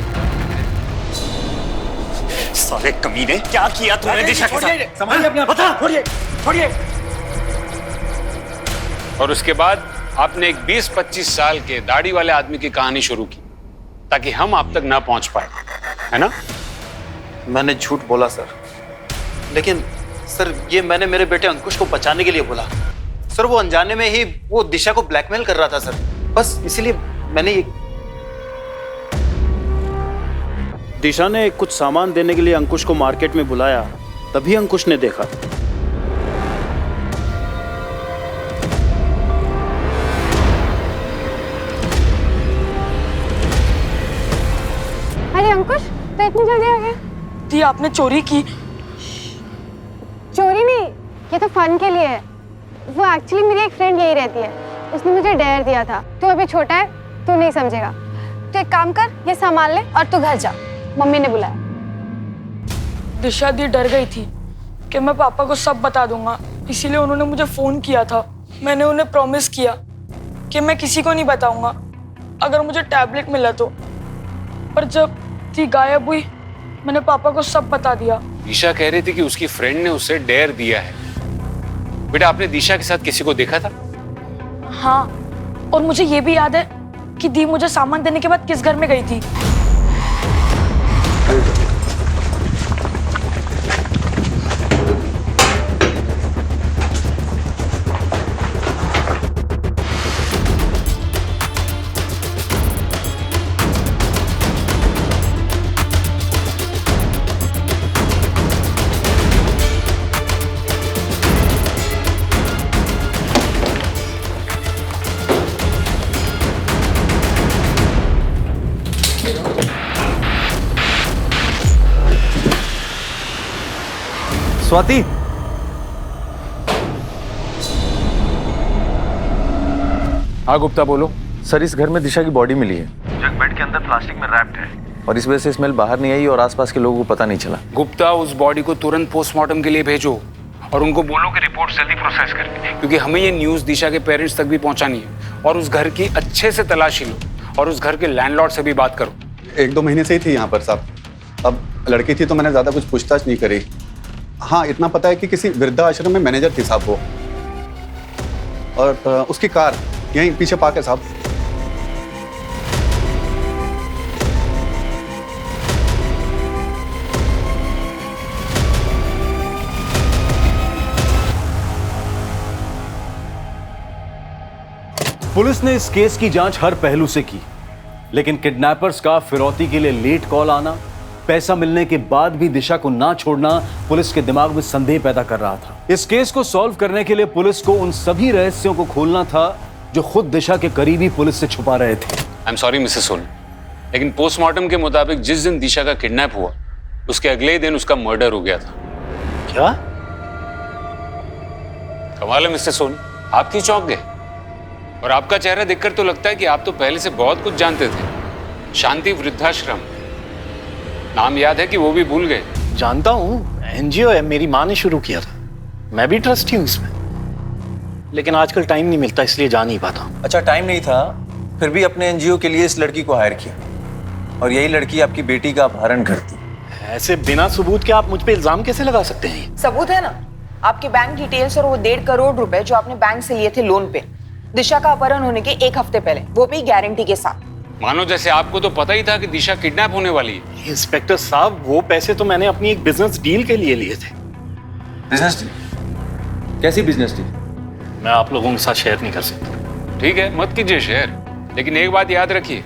साले कमीने, क्या किया तूने दिशा के साथ? संभालिए अपने आप। बता, छोड़िए। और उसके बाद आपने एक 20-25 साल के दाढ़ी वाले आदमी की कहानी शुरू की ताकि हम आप तक ना पहुंच पाए, है ना? मैंने झूठ बोला सर, लेकिन सर ये मैंने मेरे बेटे अंकुश को बचाने के लिए बोला। सर वो अनजाने में ही वो दिशा को ब्लैकमेल कर रहा था सर, बस इसीलिए मैंने ये। दिशा ने कुछ सामान देने के लिए अंकुश को मार्केट में बुलाया, तभी अंकुश ने देखा। अरे अंकुश, तो इतनी जल्दी आ गया? दी आपने चोरी की? चोरी नहीं, ये तो फन के लिए है। वो एक्चुअली मेरी एक फ्रेंड यही रहती है, उसने मुझे डेयर दिया था। तू अभी छोटा है, तू नहीं समझेगा। तो एक काम कर, ये संभाल ले और तू घर जा, मम्मी ने बुलाया। दिशा दी डर गई थी कि मैं पापा को सब बता दूंगा, इसीलिए उन्होंने मुझे फोन किया था। मैंने उन्हें प्रॉमिस किया कि मैं किसी को नहीं बताऊंगा अगर मुझे टैबलेट मिला तो। पर जब दी गायब हुई, मैंने पापा को सब बता दिया। दिशा कह रही थी कि उसकी फ्रेंड ने उसे डेयर दिया है। बेटा, आपने दिशा के साथ किसी को देखा था? हाँ, और मुझे ये भी याद है कि दी मुझे सामान देने के बाद किस घर में गई थी। स्वाति, हाँ गुप्ता बोलो। सर इस घर में दिशा की बॉडी मिली है, जग बेड के अंदर प्लास्टिक में रैप्ड है, और इस वजह से स्मेल बाहर नहीं आई और आसपास के लोगों को पता नहीं चला। गुप्ता, उस बॉडी को तुरंत पोस्टमार्टम के लिए भेजो और उनको बोलो कि रिपोर्ट जल्दी प्रोसेस करके, क्योंकि हमें ये न्यूज़ दिशा के पेरेंट्स तक भी पहुंचानी है। और उस घर की अच्छे से तलाशी लो और उस घर के लैंडलॉर्ड से भी बात करो। 1-2 महीने से ही थी यहाँ पर साहब। अब लड़की थी तो मैंने ज़्यादा कुछ पूछताछ नहीं करी। हाँ, इतना पता है कि किसी वृद्धाश्रम में मैनेजर थी साहब वो, और उसकी कार यहीं पीछे पार्क है साहब। पुलिस ने इस केस की जांच हर पहलू से की, लेकिन किडनैपर्स का फिरौती के लिए लेट कॉल आना, पैसा मिलने के बाद भी दिशा को ना छोड़ना पुलिस के दिमाग में संदेह पैदा कर रहा था। इस केस को सॉल्व करने के लिए पुलिस को उन सभी रहस्यों को खोलना था जो खुद दिशा के करीबी पुलिस से छुपा रहे थे। I am sorry Mrs Soni, लेकिन पोस्टमार्टम के मुताबिक जिस दिन दिशा का किडनैप हुआ उसके अगले दिन उसका मर्डर हो गया था। क्या? कमाल है मिस्टर सोनी, आप क्यों चौंक गए? और आपका चेहरा देखकर तो लगता है कि आप तो पहले से बहुत कुछ जानते थे। शांति वृद्धाश्रम, नाम याद है कि वो भी भूल गए? जानता हूँ, एनजीओ है, मेरी माँ ने शुरू किया था, मैं भी ट्रस्टी हूँ इसमें, लेकिन आजकल टाइम नहीं मिलता इसलिए जा नहीं पाता। अच्छा, टाइम नहीं था, फिर भी अपने एनजीओ के लिए इस लड़की को हायर किया, और यही लड़की आपकी बेटी का अपहरण करती। ऐसे बिना सबूत के आप मुझ पे इल्जाम कैसे लगा सकते हैं? सबूत है ना, आपके बैंक डिटेल्स और वो 1.5 करोड़ रुपए जो आपने बैंक से लिए थे लोन पे, दिशा का अपहरण होने के 1 हफ्ते पहले, वो भी गारंटी के साथ। मानो जैसे आपको तो पता ही था कि दिशा किडनैप होने वाली है। इंस्पेक्टर साहब, वो पैसे तो मैंने अपनी एक बिजनेस डील के लिए लिए थे। Business deal? कैसी बिजनेस डील? मैं आप लोगों के साथ शेयर नहीं कर सकता। ठीक है, मत कीजिए शेयर, लेकिन एक बात याद रखिए,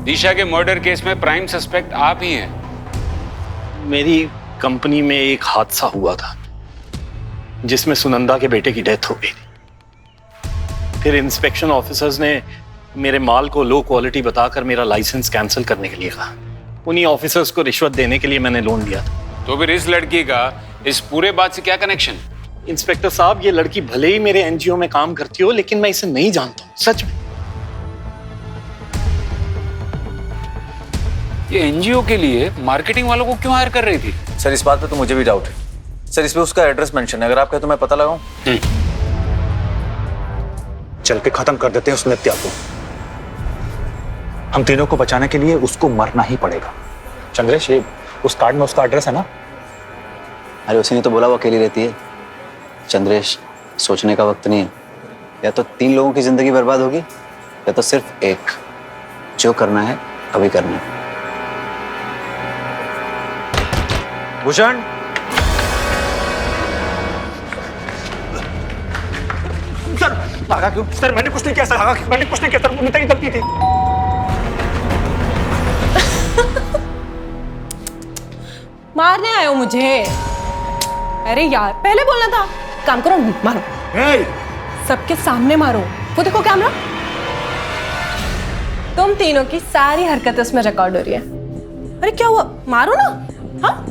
दिशा के मर्डर केस में प्राइम सस्पेक्ट आप ही हैं। मेरी कंपनी में एक हादसा हुआ था जिसमें सुनंदा के बेटे की डेथ हो गई थी। फिर इंस्पेक्शन ऑफिसर्स ने मेरे माल को लो क्वालिटी बताकर मेरा लाइसेंस कैंसिल करने के लिए कहा। उन्हीं ऑफिसर्स को रिश्वत देने के लिए मैंने लोन लिया था। तो फिर इस लड़की का इस पूरे बात से क्या कनेक्शन? इंस्पेक्टर साहब, ये लड़की भले ही मेरे एनजीओ में काम करती हो, लेकिन मैं इसे नहीं जानता हूं, सच में। ये एनजीओ के लिए मार्केटिंग वालों को क्यों हायर कर रही थी? सर, इस बात पे तो मुझे भी डाउट है। सर, इस पे उसका एड्रेस मेंशन है, अगर आप कहें तो मैं पता लगाऊं। चल के खत्म कर देते हैं उस नित्या को। हम तीनों को बचाने के लिए उसको मरना ही पड़ेगा। चंद्रेश, ये उस कार्ड में उसका एड्रेस है ना? अरे उसी ने तो बोला वो अकेली रहती है। चंद्रेश, सोचने का वक्त नहीं है, या तो 3 लोगों की जिंदगी बर्बाद होगी या तो सिर्फ एक। जो करना है अभी करना है। भूषण, सर भागा क्यों? सर मैंने कुछ नहीं किया सर, मैंने कुछ नहीं किया सर, नित्या की गलती थी। मारने आए हो मुझे? अरे यार, पहले बोलना था। काम करो, मारो। सबके सामने मारो। वो देखो कैमरा, तुम तीनों की सारी हरकतें उसमें रिकॉर्ड हो रही है। अरे क्या हुआ, मारो ना। हाँ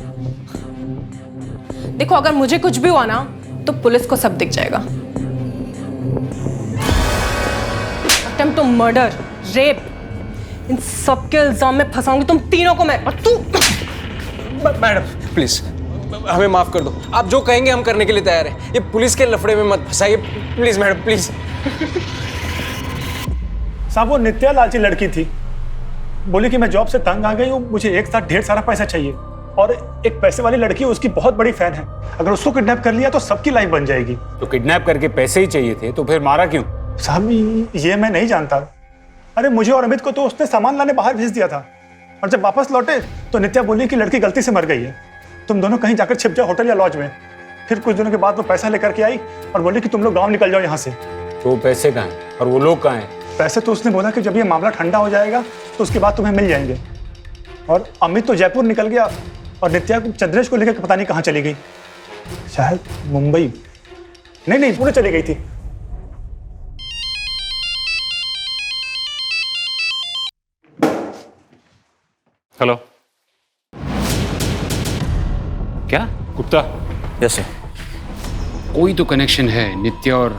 देखो, अगर मुझे कुछ भी हुआ ना तो पुलिस को सब दिख जाएगा। अटेम्प्ट टू मर्डर, रेप, इन सब के इल्जाम में फंसाऊंगी तुम तीनों को मैं। और तू मैडम प्लीज हमें माफ कर दो, आप जो कहेंगे हम करने के लिए तैयार हैं। ये पुलिस के लफड़े में मत फंसाइए प्लीज मैडम, प्लीज। साहब, वो नित्या लालची लड़की थी, बोली कि मैं जॉब से तंग आ गई हूँ, मुझे एक साथ ढेर सारा पैसा चाहिए, और एक पैसे वाली लड़की उसकी बहुत बड़ी फैन है, अगर उसको किडनैप कर लिया तो सबकी लाइफ बन जाएगी। तो किडनैप करके पैसे ही चाहिए थे तो फिर मारा क्यों? साहब, ये मैं नहीं जानता। अरे मुझे और अमित को तो उसने सामान लाने बाहर भेज दिया था, और जब वापस लौटे तो नित्या बोली कि लड़की गलती से मर गई है, तुम दोनों कहीं जाकर छिप जाओ होटल या लॉज में। फिर कुछ दिनों के बाद वो पैसा लेकर के आई और बोली कि तुम लोग गांव निकल जाओ यहाँ से। तो पैसे कहाँ हैं और वो लोग कहाँ हैं? पैसे तो उसने बोला कि जब ये मामला ठंडा हो जाएगा तो उसके बाद तुम्हें मिल जाएंगे। और अमित तो जयपुर निकल गया और नित्या को चंद्रेश को लेकर पता नहीं कहाँ चली गई, शायद मुंबई, नहीं पुणे चली गई थी। हेलो, क्या गुप्ता? Yes sir. कोई तो कनेक्शन है नित्या और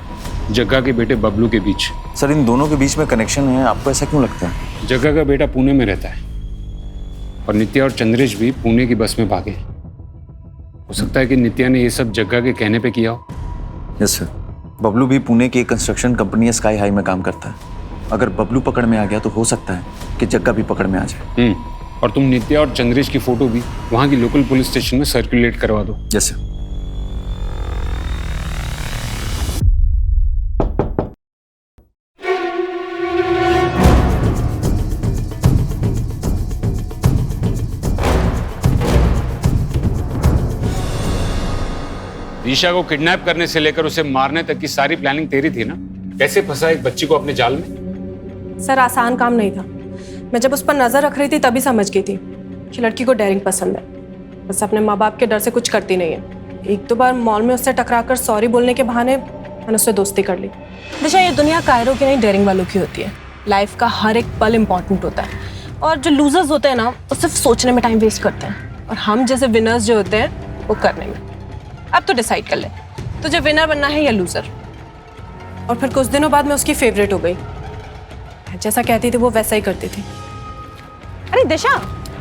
जग्गा के बेटे बबलू के बीच। सर, इन दोनों के बीच में कनेक्शन है, आपको ऐसा क्यों लगता है? जग्गा का बेटा पुणे में रहता है और नित्या और चंद्रेश भी पुणे की बस में भागे। हो सकता है कि नित्या ने ये सब जग्गा के कहने पे किया हो। Yes sir. बबलू भी पुणे की एक कंस्ट्रक्शन कंपनी स्काई हाई में काम करता है। अगर बबलू पकड़ में आ गया तो हो सकता है कि जग्गा भी पकड़ में आ जाए। और तुम नित्या और चंद्रेश की फोटो भी वहां की लोकल पुलिस स्टेशन में सर्कुलेट करवा दो। Yes sir. दिशा को किडनैप करने से लेकर उसे मारने तक की सारी प्लानिंग तेरी थी ना? कैसे फंसा एक बच्ची को अपने जाल में? सर, आसान काम नहीं था। मैं जब उस पर नजर रख रही थी तभी समझ गई थी कि लड़की को डेयरिंग पसंद है, बस अपने माँ बाप के डर से कुछ करती नहीं है। 1-2 बार मॉल में उससे टकराकर सॉरी बोलने के बहाने मैंने उससे दोस्ती कर ली। दिशा, ये दुनिया कायरों की नहीं, डेयरिंग वालों की होती है। लाइफ का हर एक पल इम्पॉर्टेंट होता है, और जो लूजर्स होते हैं ना, वो सिर्फ सोचने में टाइम वेस्ट करते हैं, और हम जैसे विनर्स जो होते हैं वो करने में। अब तो डिसाइड कर ले, तुझे विनर बनना है या लूजर? और फिर कुछ दिनों बाद मैं उसकी फेवरेट हो गई। जैसा कहती थी वो वैसा ही करती थी। अरे दिशा,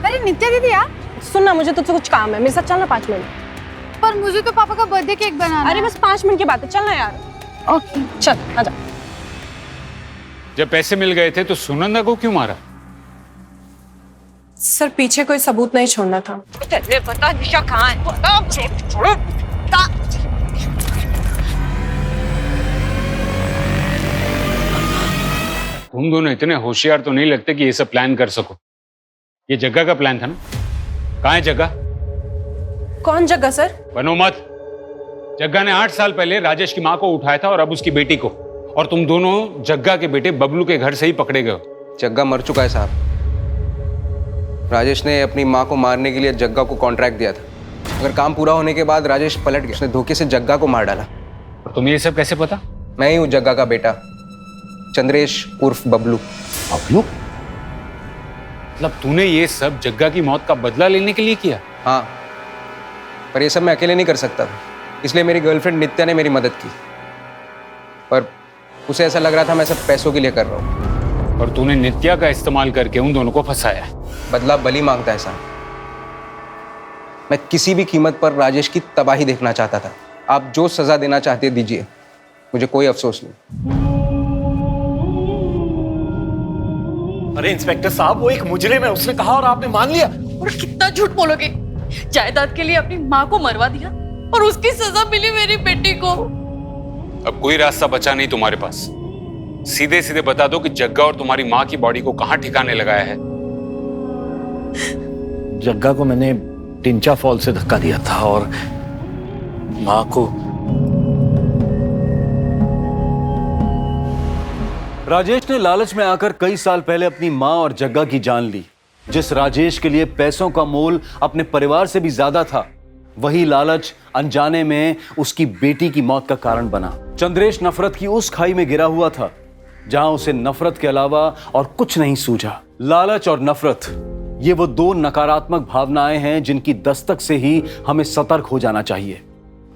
अरे नित्या दीदी यार, सुनना, मुझे तुझसे कुछ काम है, मेरे साथ चलना 5 मिनट। पर मुझे तो पापा का बर्थडे केक बनाना अरे बस 5 मिनट की बात है, चलना यार। ओके चल आजा। जब पैसे मिल गए थे तो सुनंदा को क्यों मारा? सर पीछे कोई सबूत नहीं छोड़ना था। तेरे बता दिशा कहाँ है? बता, छोड़ो। तुम दोनों इतने होशियार तो नहीं लगते कि ये सब प्लान कर सको। ये जग्गा का प्लान था ना? कहाँ है जग्गा? कौन जग्गा सर? बनो मत। जग्गा ने 8 साल पहले राजेश की माँ को उठाया था और अब उसकी बेटी को, और तुम दोनों जग्गा के बेटे बबलू के घर से ही पकड़े गए हो। जग्गा मर चुका है साहब। राजेश ने अपनी माँ को मारने के लिए जग्गा को कॉन्ट्रैक्ट दिया था। अगर काम पूरा होने के बाद राजेश पलट गया, उसने धोखे से जग्गा को मार डाला। और तुम्हें ये सब कैसे पता? मैं ही हूँ जग्गा का बेटा, चंद्रेश उर्फ बबलू। बबलू? मतलब तूने ये सब जग्गा की मौत का बदला लेने के लिए किया? हाँ, पर ये सब मैं अकेले नहीं कर सकता था, इसलिए मेरी गर्लफ्रेंड नित्या ने मेरी मदद की। पर उसे ऐसा लग रहा था मैं सब पैसों के लिए कर रहा हूँ। और तूने नित्या का इस्तेमाल करके उन दोनों को फंसाया। बदला बलि मांगता है साहब। मैं किसी भी कीमत पर राजेश की तबाही देखना चाहता था। आप जो सजा देना चाहते दीजिए, मुझे कोई अफसोस नहीं। अरे इंस्पेक्टर साहब, वो एक मुजरिम है, उसने कहा और आपने मान लिया। और कितना झूठ बोलोगे? जायदाद के लिए अपनी माँ को मरवा दिया और उसकी सजा मिली मेरी बेटी को। अब कोई रास्ता बचा नहीं तुम्हारे पास। सीधे सीधे बता दो कि जग्गा और तुम्हारी माँ की बॉडी को कहाँ ठिकाने लगाया है। जग्गा को मैंने टिंचा फॉल से धक्का दिया था और माँ को। राजेश ने लालच में आकर कई साल पहले अपनी माँ और जग्गा की जान ली। जिस राजेश के लिए पैसों का मोल अपने परिवार से भी ज्यादा था, वही लालच अनजाने में उसकी बेटी की मौत का कारण बना। चंद्रेश नफरत की उस खाई में गिरा हुआ था जहां उसे नफरत के अलावा और कुछ नहीं सूझा। लालच और नफरत, ये वो दो नकारात्मक भावनाएं हैं जिनकी दस्तक से ही हमें सतर्क हो जाना चाहिए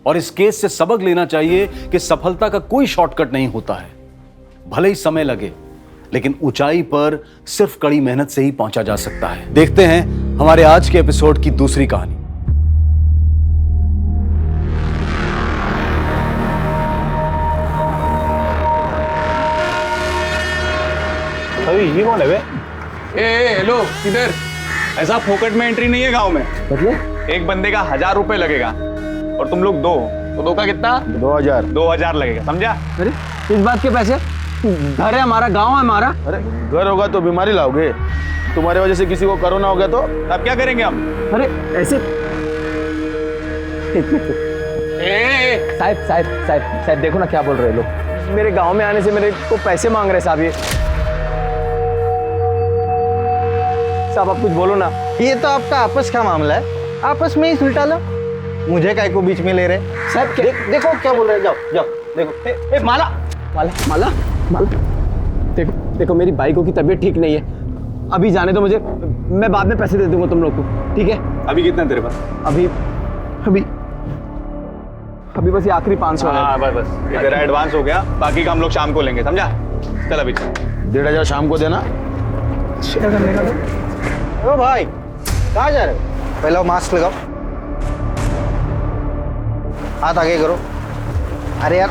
और इस केस से सबक लेना चाहिए कि सफलता का कोई शॉर्टकट नहीं होता है। भले ही समय लगे, लेकिन ऊंचाई पर सिर्फ कड़ी मेहनत से ही पहुंचा जा सकता है। देखते हैं हमारे आज के एपिसोड की दूसरी कहानी। अरे ये कौन है बे? हेलो, किधर? ऐसा फोकट में एंट्री नहीं है गांव में। मतलब एक बंदे का 1000 रुपए लगेगा और तुम लोग 2, तो 2 का कितना? 2000 लगेगा, समझा? अरे इस बात के पैसे? घर है हमारा, गांव है हमारा। अरे घर होगा तो बीमारी लाओगे। तुम्हारे वजह से किसी को कोरोना हो गया तो अब क्या करेंगे हम? अरे ऐसे साहब देखो ना क्या बोल रहे लोग। मेरे गांव में आने से मेरे को पैसे मांग रहे साहब। ये साहब आप कुछ बोलो ना। ये तो आपका आपस का मामला है, आपस में ही सुलटा लो। मुझे काय को बीच में ले रहे साहब? देखो क्या बोल रहे हैं। जाओ जाओ देखो। माला माला माला माला, देखो मेरी बाइकों की तबीयत ठीक नहीं है, अभी जाने दो मुझे, मैं बाद में पैसे दे दूंगा तुम लोग को, ठीक है? अभी कितना तेरे पास? अभी अभी अभी बस ये आखिरी 500 है। हाँ बस ये तेरा एडवांस हो गया, बाकी का हम लोग शाम को लेंगे, समझा? चल अभी चल। 1500 शाम को देना। शेयर करने का ओ भाई कहाँ जा रहे हो? पहले वो मास्क लगाओ, हाथ आगे करो। अरे यार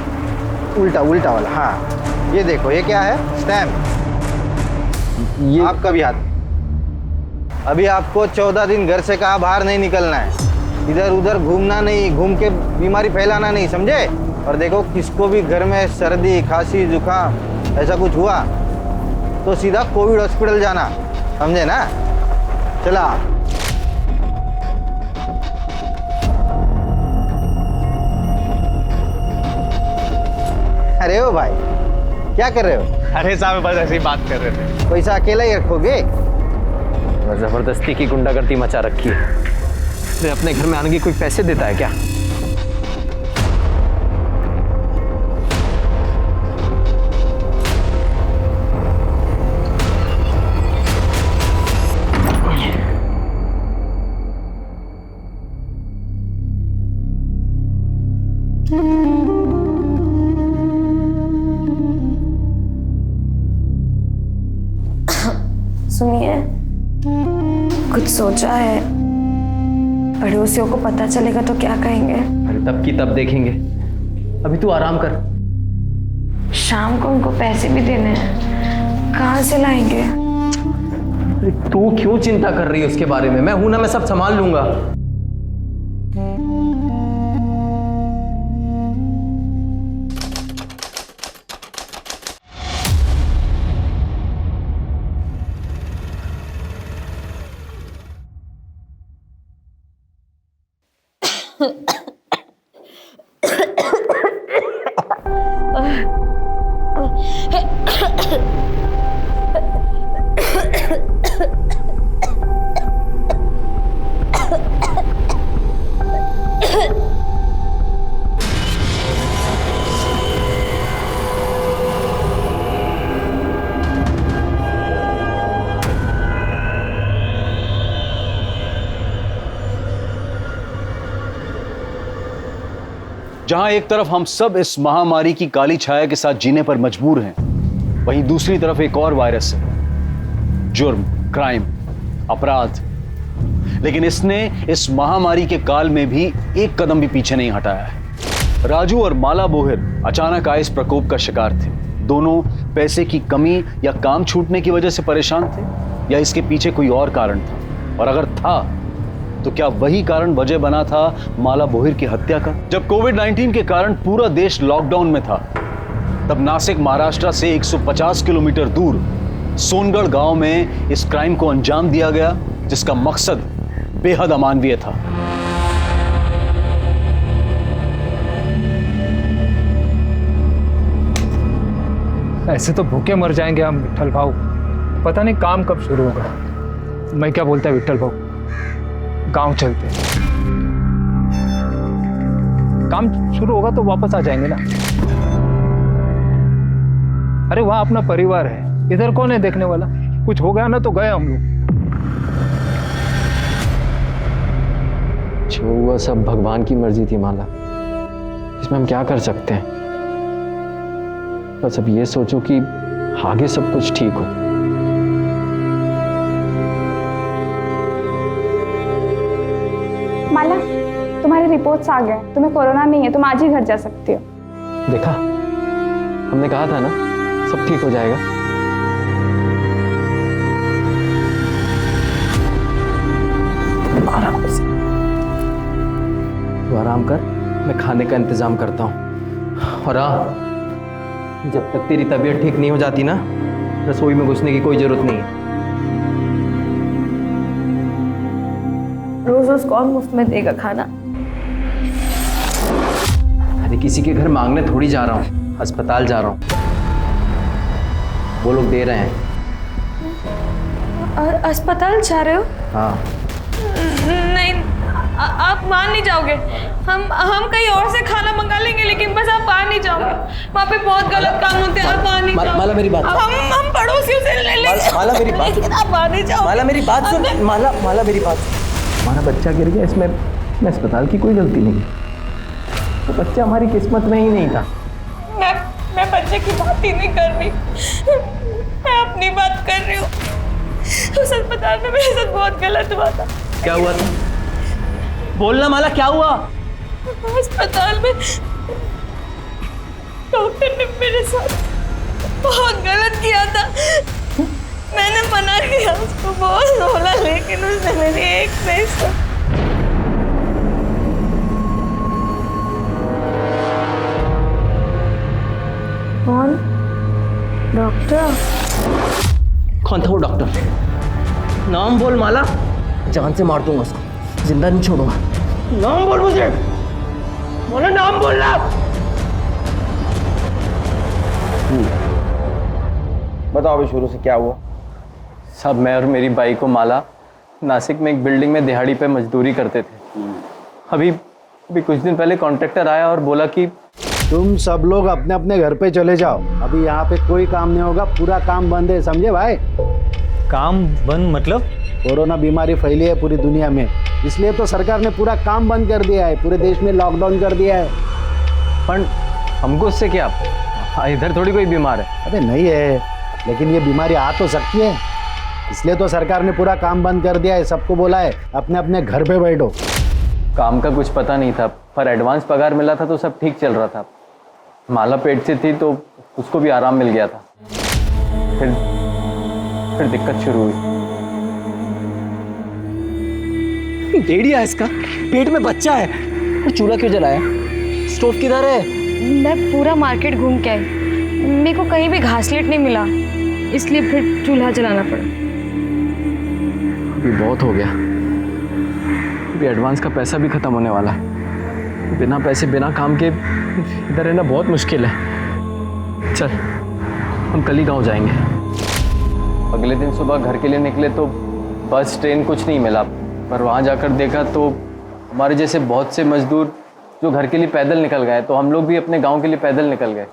उल्टा उल्टा वाला। हाँ ये देखो, ये क्या है? स्टैम्प। ये आपका भी हाथ। अभी आपको 14 दिन घर से कहा बाहर नहीं निकलना है, इधर उधर घूमना नहीं, घूम के बीमारी फैलाना नहीं, समझे? और देखो किसको भी घर में सर्दी खांसी जुकाम ऐसा कुछ हुआ तो सीधा कोविड हॉस्पिटल जाना, समझे ना? चला। अरे ओ भाई क्या कर रहे हो? अरे साहब बस ऐसे ही बात कर रहे थे। पैसा अकेला ही रखोगे? जबरदस्ती की गुंडागर्दी मचा रखी है। अरे अपने घर में आने की कोई पैसे देता है क्या? सुनिए, कुछ सोचा है? पड़ोसियों को पता चलेगा तो क्या कहेंगे? अरे तब की तब देखेंगे, अभी तू आराम कर। शाम को उनको पैसे भी देने हैं, कहाँ से लाएंगे? अरे तू क्यों चिंता कर रही है उसके बारे में? मैं हूं ना, मैं सब संभाल लूंगा। जहां एक तरफ हम सब इस महामारी की काली छाया के साथ जीने पर मजबूर हैं, वहीं दूसरी तरफ एक और वायरस है, जुर्म, क्राइम, अपराध। लेकिन इसने इस महामारी के काल में भी एक कदम भी पीछे नहीं हटाया है। राजू और माला बोहिर अचानक आए इस प्रकोप का शिकार थे। दोनों पैसे की कमी या काम छूटने की वजह से परेशान थे, या इसके पीछे कोई और कारण था? और अगर था तो क्या वही कारण वजह बना था माला बोहिर की हत्या का? जब कोविड-19 के कारण पूरा देश लॉकडाउन में था, तब नासिक महाराष्ट्र से 150 किलोमीटर दूर सोनगढ़ गांव में इस क्राइम को अंजाम दिया गया, जिसका मकसद बेहद अमानवीय था। ऐसे तो भूखे मर जाएंगे हम विट्ठल भाऊ, पता नहीं काम कब शुरू होगा। मैं क्या बोलता है विट्ठल भाऊ, गांव चलते हैं, काम शुरू होगा तो वापस आ जाएंगे ना। अरे वहां अपना परिवार है, इधर कौन है देखने वाला? कुछ हो गया ना तो गए हम लोग। जो हुआ सब भगवान की मर्जी थी माला, इसमें हम क्या कर सकते हैं? बस अब ये सोचो कि आगे सब कुछ ठीक हो। माला, तुम्हारे रिपोर्ट्स आ गए, तुम्हें कोरोना नहीं है, तुम आज ही घर जा सकती हो। देखा, हमने कहा था ना सब ठीक हो जाएगा। आराम से, तू आराम कर, मैं खाने का इंतजाम करता हूँ। और हाँ, जब तक तेरी तबीयत ठीक नहीं हो जाती ना, रसोई में घुसने की कोई जरूरत नहीं है। रोज रोज कौन मुफ्त में देगा खाना? अरे किसी के घर मांगने थोड़ी जा रहा हूँ, अस्पताल जा रहा हूँ, वो लोग दे रहे हैं। और अस्पताल जा रहे हो? हाँ। नहीं, आप मान नहीं जाओगे। हम कहीं और से खाना मंगा लेंगे, लेकिन बस आप मान नहीं जाओगे। वहाँ पे बहुत गलत काम होते हैं, आप मान नहीं जाओगे। माला मेरी बात, हम पड़ोसियों से ले लेंगे। माला मेरी बात, लेकिन आप मान नहीं जाओगे। माला मेरी बात सुन, माला मेरी बात। हमारा बच्चा गिर गया, इसमें अस्पताल की कोई गलती नहीं है। तो बच्चा हमारी किस्मत में ही नहीं था। मैं बच्चे की बात ही नहीं कर रही, मैं अपनी बात कर रही हूँ। उस अस्पताल में मेरे साथ बहुत गलत हुआ था। क्या हुआ था? बोलना माला, क्या हुआ? अस्पताल में डॉक्टर ने मेरे साथ बहुत गलत किया था। मैंने मना किया उसको, बहुत बोला, लेकिन उसने मेरी एक नहीं सुनी। कौन? डॉक्टर? कौन था वो डॉक्टर? नाम बोल माला, जान से मार दूंगा उसको, जिंदा नहीं छोड़ूंगा। नाम बोल मुझे, बोला नाम बोलना। बताओ अभी शुरू से क्या हुआ? सब मैं और मेरी बाई को माला नासिक में एक बिल्डिंग में दिहाड़ी पे मजदूरी करते थे। अभी कुछ दिन पहले कॉन्ट्रैक्टर आया और बोला कि तुम सब लोग अपने अपने घर पे चले जाओ, अभी यहाँ पे कोई काम नहीं होगा, पूरा काम बंद है, समझे भाई? काम बंद मतलब? कोरोना बीमारी फैली है पूरी दुनिया में, इसलिए तो सरकार ने पूरा काम बंद कर दिया है, पूरे देश में लॉकडाउन कर दिया है। पर हमको उससे क्या? इधर थोड़ी कोई बीमार है। अरे नहीं है, लेकिन ये बीमारी आ तो सकती है। इसलिए तो सरकार ने पूरा काम बंद कर दिया है, सबको बोला है अपने अपने घर पे बैठो। काम का कुछ पता नहीं था, पर एडवांस पगार मिला था तो सब ठीक चल रहा था। माला पेट से थी तो उसको भी आराम मिल गया था। फिर दिक्कत शुरू हुई। भेड़िया है इसका, पेट में बच्चा है और चूल्हा क्यों जलाया? स्टोव किधर है? मैं पूरा मार्केट घूम के आई, मेरे को कहीं भी घासलेट नहीं मिला, इसलिए फिर चूल्हा जलाना पड़ा। अभी बहुत हो गया, अभी एडवांस का पैसा भी खत्म होने वाला है। बिना पैसे बिना काम के इधर रहना बहुत मुश्किल है। चल हम कल ही गाँव जाएंगे। अगले दिन सुबह घर के लिए निकले तो बस ट्रेन कुछ नहीं मिला, पर वहाँ जाकर देखा तो हमारे जैसे बहुत से मजदूर जो घर के लिए पैदल निकल गए, तो हम लोग भी अपने गांव के लिए पैदल निकल गए।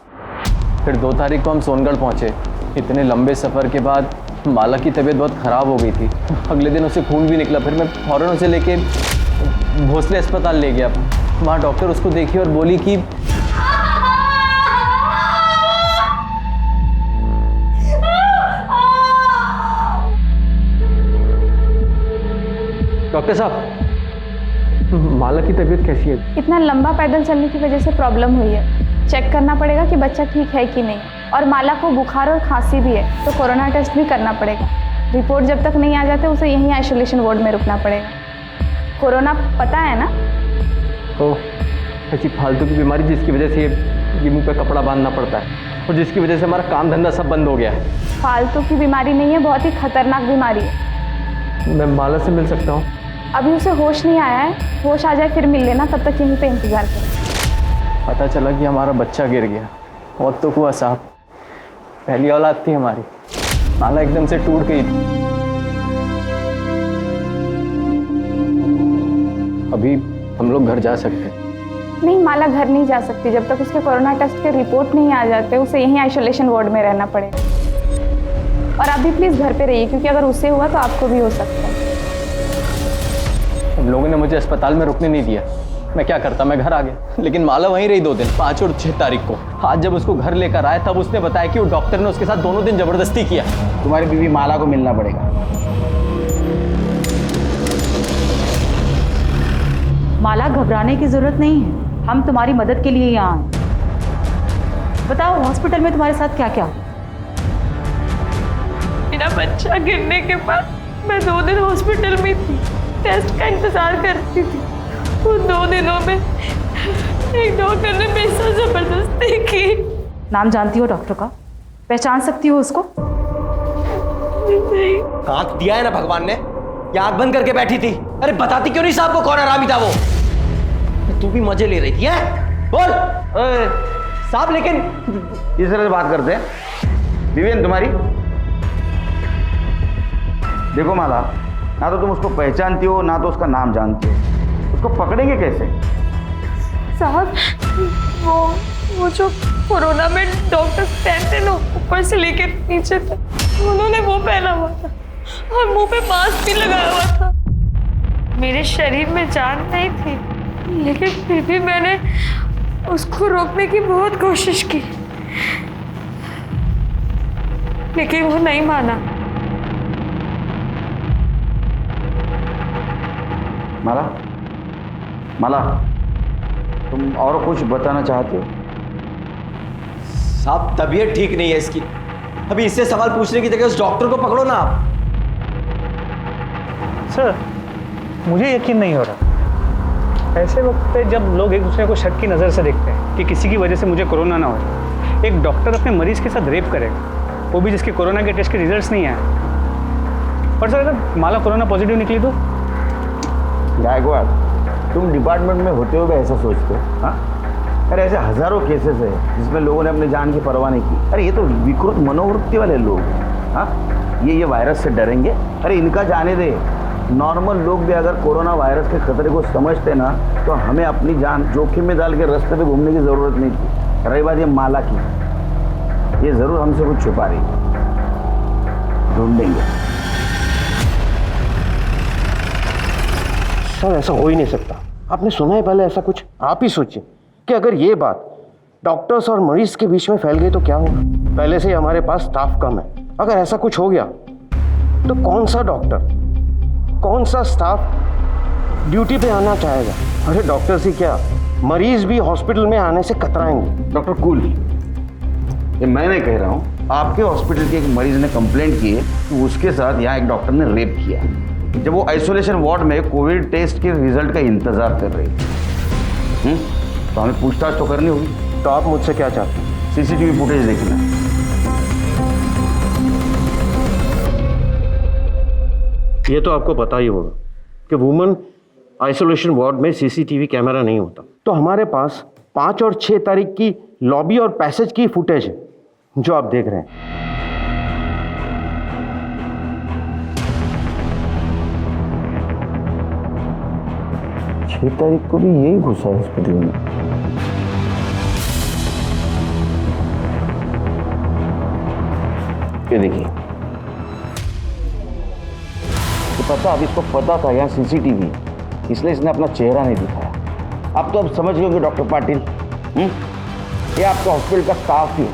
फिर 2 तारीख को हम सोनगढ़ पहुँचे। इतने लंबे सफ़र के बाद माला की तबीयत बहुत ख़राब हो गई थी। अगले दिन उसे खून भी निकला। फिर मैं फ़ौरन उसे लेके भोसले अस्पताल ले गया। वहाँ डॉक्टर उसको देखी और बोली कि डॉक्टर साहब, माला की तबीयत कैसी है? इतना लंबा पैदल चलने की वजह से प्रॉब्लम हुई है। चेक करना पड़ेगा कि बच्चा ठीक है कि नहीं, और माला को बुखार और खांसी भी है तो कोरोना टेस्ट भी करना पड़ेगा। रिपोर्ट जब तक नहीं आ जाते उसे यहीं आइसोलेशन वार्ड में रुकना पड़ेगा। कोरोना पता है ना? ओ, ऐसी फालतू की बीमारी जिसकी वजह से ये मुंह पे कपड़ा बांधना पड़ता है और जिसकी वजह से हमारा काम धंधा सब बंद हो गया है। फालतू की बीमारी नहीं है, बहुत ही खतरनाक बीमारी है। मैं माला से मिल सकता हूँ? अभी उसे होश नहीं आया है, होश आ जाए फिर मिल लेना, तब तक यहीं पे इंतजार करें। पता चला कि हमारा बच्चा गिर गया। और तो हुआ साहब, पहली औलाद थी हमारी, माला एकदम से टूट गई थी। अभी हम लोग घर जा सकते हैं? नहीं, माला घर नहीं जा सकती जब तक उसके कोरोना टेस्ट के रिपोर्ट नहीं आ जाते। उसे यहीं आइसोलेशन वार्ड में रहना पड़ेगा। और आप भी प्लीज घर पे रहिए, क्योंकि अगर उससे हुआ तो आपको भी हो सकता है। उन लोगों ने मुझे अस्पताल में रुकने नहीं दिया। मैं क्या करता, मैं घर आ गया। लेकिन माला वहीं रही 2 दिन, 5 और 6 तारीख को। आज जब उसको घर लेकर आए तब उसने बताया कि वो डॉक्टर ने उसके साथ दोनों दिन जबरदस्ती किया। तुम्हारी बीवी माला को मिलना पड़ेगा। माला, घबराने की जरूरत नहीं है, हम तुम्हारी मदद के लिए यहाँ आए। बताओ हॉस्पिटल में तुम्हारे साथ क्या क्या हुआ? मेरा बच्चा गिरने के बाद मैं 2 दिन हॉस्पिटल में थी, टेस्ट का इंतजार करती थी। उन 2 दिनों में एक डॉक्टर ने मेरे साथ जबरदस्ती की। नाम जानती हो डॉक्टर का? पहचान सकती हो उसको? आंख दिया है ना भगवान ने, या आंख बंद करके बैठी थी? अरे बताती क्यों नहीं साहब को कौन हरामी था वो? तू भी मजे ले रही थी है? बोल साहब। लेकिन इस तरह से बात करते हैं। विवेन तुम्हारी, देखो माला, ना तो तुम उसको पहचानती हो ना तो उसका नाम जानती हो, उसको पकड़ेंगे कैसे? साहब, वो जो कोरोना में डॉक्टर पहनते ना, ऊपर से लेके नीचे तक, उन्होंने वो पहना हुआ था और मुंह पे मास्क भी लगाया हुआ था। मेरे शरीर में जान नहीं थी, लेकिन फिर भी मैंने उसको रोकने की बहुत कोशिश की, लेकिन वो नहीं माना। माला, माला, तुम और कुछ बताना चाहते हो? साहब तबीयत ठीक नहीं है इसकी, अभी इससे सवाल पूछने की जगह उस डॉक्टर को पकड़ो ना आप। सर, मुझे यकीन नहीं हो रहा। ऐसे वक्त पे जब लोग एक दूसरे को शक की नज़र से देखते हैं कि किसी की वजह से मुझे कोरोना ना हो, एक डॉक्टर अपने मरीज के साथ रेप करेगा, वो भी जिसके कोरोना के टेस्ट के रिजल्ट्स नहीं आए। पर सर, अगर माला कोरोना पॉजिटिव निकली तो? गायकवाड़, तुम डिपार्टमेंट में होते हुए ऐसा सोचते हो? हाँ, अरे ऐसे हजारों केसेस है जिसमें लोगों ने अपनी जान की परवाह नहीं की। अरे ये तो विकृत मनोवृत्ति वाले लोग। हाँ, ये वायरस से डरेंगे? अरे इनका जाने दे। नॉर्मल लोग भी अगर कोरोना वायरस के खतरे को समझते ना, तो हमें अपनी जान जोखिम में डाल के रास्ते पे घूमने की जरूरत नहीं थी। रही बात ये माला की, ये जरूर हमसे कुछ छुपा रही है, ढूंढेंगे। सर, ऐसा हो ही नहीं सकता। आपने सुना है पहले ऐसा कुछ? आप ही सोचिए कि अगर ये बात डॉक्टर्स और मरीज के बीच में फैल गई तो क्या होगा। पहले से ही हमारे पास स्टाफ कम है, अगर ऐसा कुछ हो गया तो कौन सा डॉक्टर, कौन सा स्टाफ ड्यूटी पे आना चाहेगा? अरे डॉक्टर से क्या, मरीज भी हॉस्पिटल में आने से कतराएंगे। डॉक्टर कूल, ये मैं नहीं कह रहा हूँ, आपके हॉस्पिटल के एक मरीज ने कंप्लेंट की है कि उसके साथ यहाँ एक डॉक्टर ने रेप किया जब वो आइसोलेशन वार्ड में कोविड टेस्ट के रिजल्ट का इंतजार कर रही थी। तो हमें पूछताछ तो करनी होगी। तो आप मुझसे क्या चाहते हैं? सीसीटीवी फुटेज देखना। ये तो आपको पता ही होगा कि वुमेन आइसोलेशन वार्ड में सीसीटीवी कैमरा नहीं होता। तो हमारे पास 5 और 6 तारीख की लॉबी और पैसेज की फुटेज है जो आप देख रहे हैं। 6 तारीख को भी यही घुसा हॉस्पिटल में। ये देखिए, तो पता, अब इसको पता था यहाँ सीसीटीवी, इसलिए इसने अपना चेहरा नहीं दिखाया। आप तो अब समझ गए होंगे डॉक्टर पाटिल, ये आपका हॉस्पिटल का स्टाफ ही है।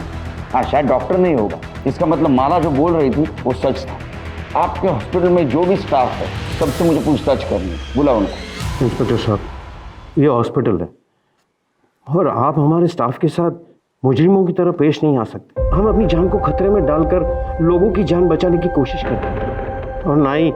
हाँ, शायद डॉक्टर नहीं होगा, इसका मतलब माला जो बोल रही थी वो सच था। आपके हॉस्पिटल में जो भी स्टाफ है सबसे मुझे पूछताछ करनी है। बुलाओ उनको। इंस्पेक्टर साहब, ये हॉस्पिटल है और आप हमारे स्टाफ के साथ मुजरिमों की तरह पेश नहीं आ सकते। हम अपनी जान को खतरे में डालकर लोगों की जान बचाने की कोशिश करते हैं और ना ही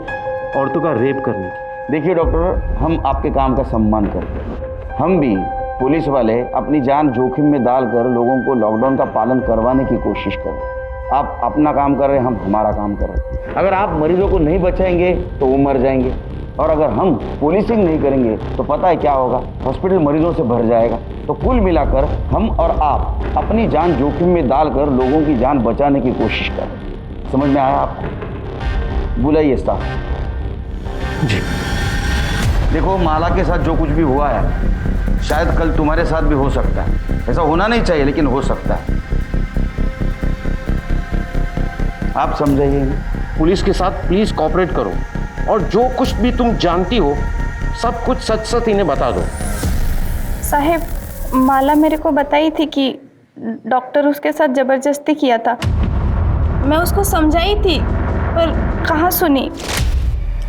औरतों का रेप करने की। देखिए डॉक्टर, हम आपके काम का सम्मान करते हैं। हम भी पुलिस वाले अपनी जान जोखिम में डालकर लोगों को लॉकडाउन का पालन करवाने की कोशिश कर रहे हैं। आप अपना काम कर रहे हैं, हम हमारा काम कर रहे हैं। अगर आप मरीजों को नहीं बचाएंगे तो वो मर जाएंगे, और अगर हम पुलिसिंग नहीं करेंगे तो पता है क्या होगा, हॉस्पिटल मरीजों से भर जाएगा। तो कुल मिलाकर हम और आप अपनी जान जोखिम में डालकर लोगों की जान बचाने की कोशिश कर रहे हैं। समझ में आया आपको? बुलाइए स्टाफ जी। देखो, माला के साथ जो कुछ भी हुआ है शायद कल तुम्हारे साथ भी हो सकता है। ऐसा होना नहीं चाहिए लेकिन हो सकता है। आप समझाइए। पुलिस के साथ प्लीज कोऑपरेट करो और जो कुछ भी तुम जानती हो सब कुछ सच सच इन्हें बता दो। साहब, माला मेरे को बताई थी कि डॉक्टर उसके साथ जबरदस्ती किया था। मैं उसको समझाई थी पर कहाँ सुनी।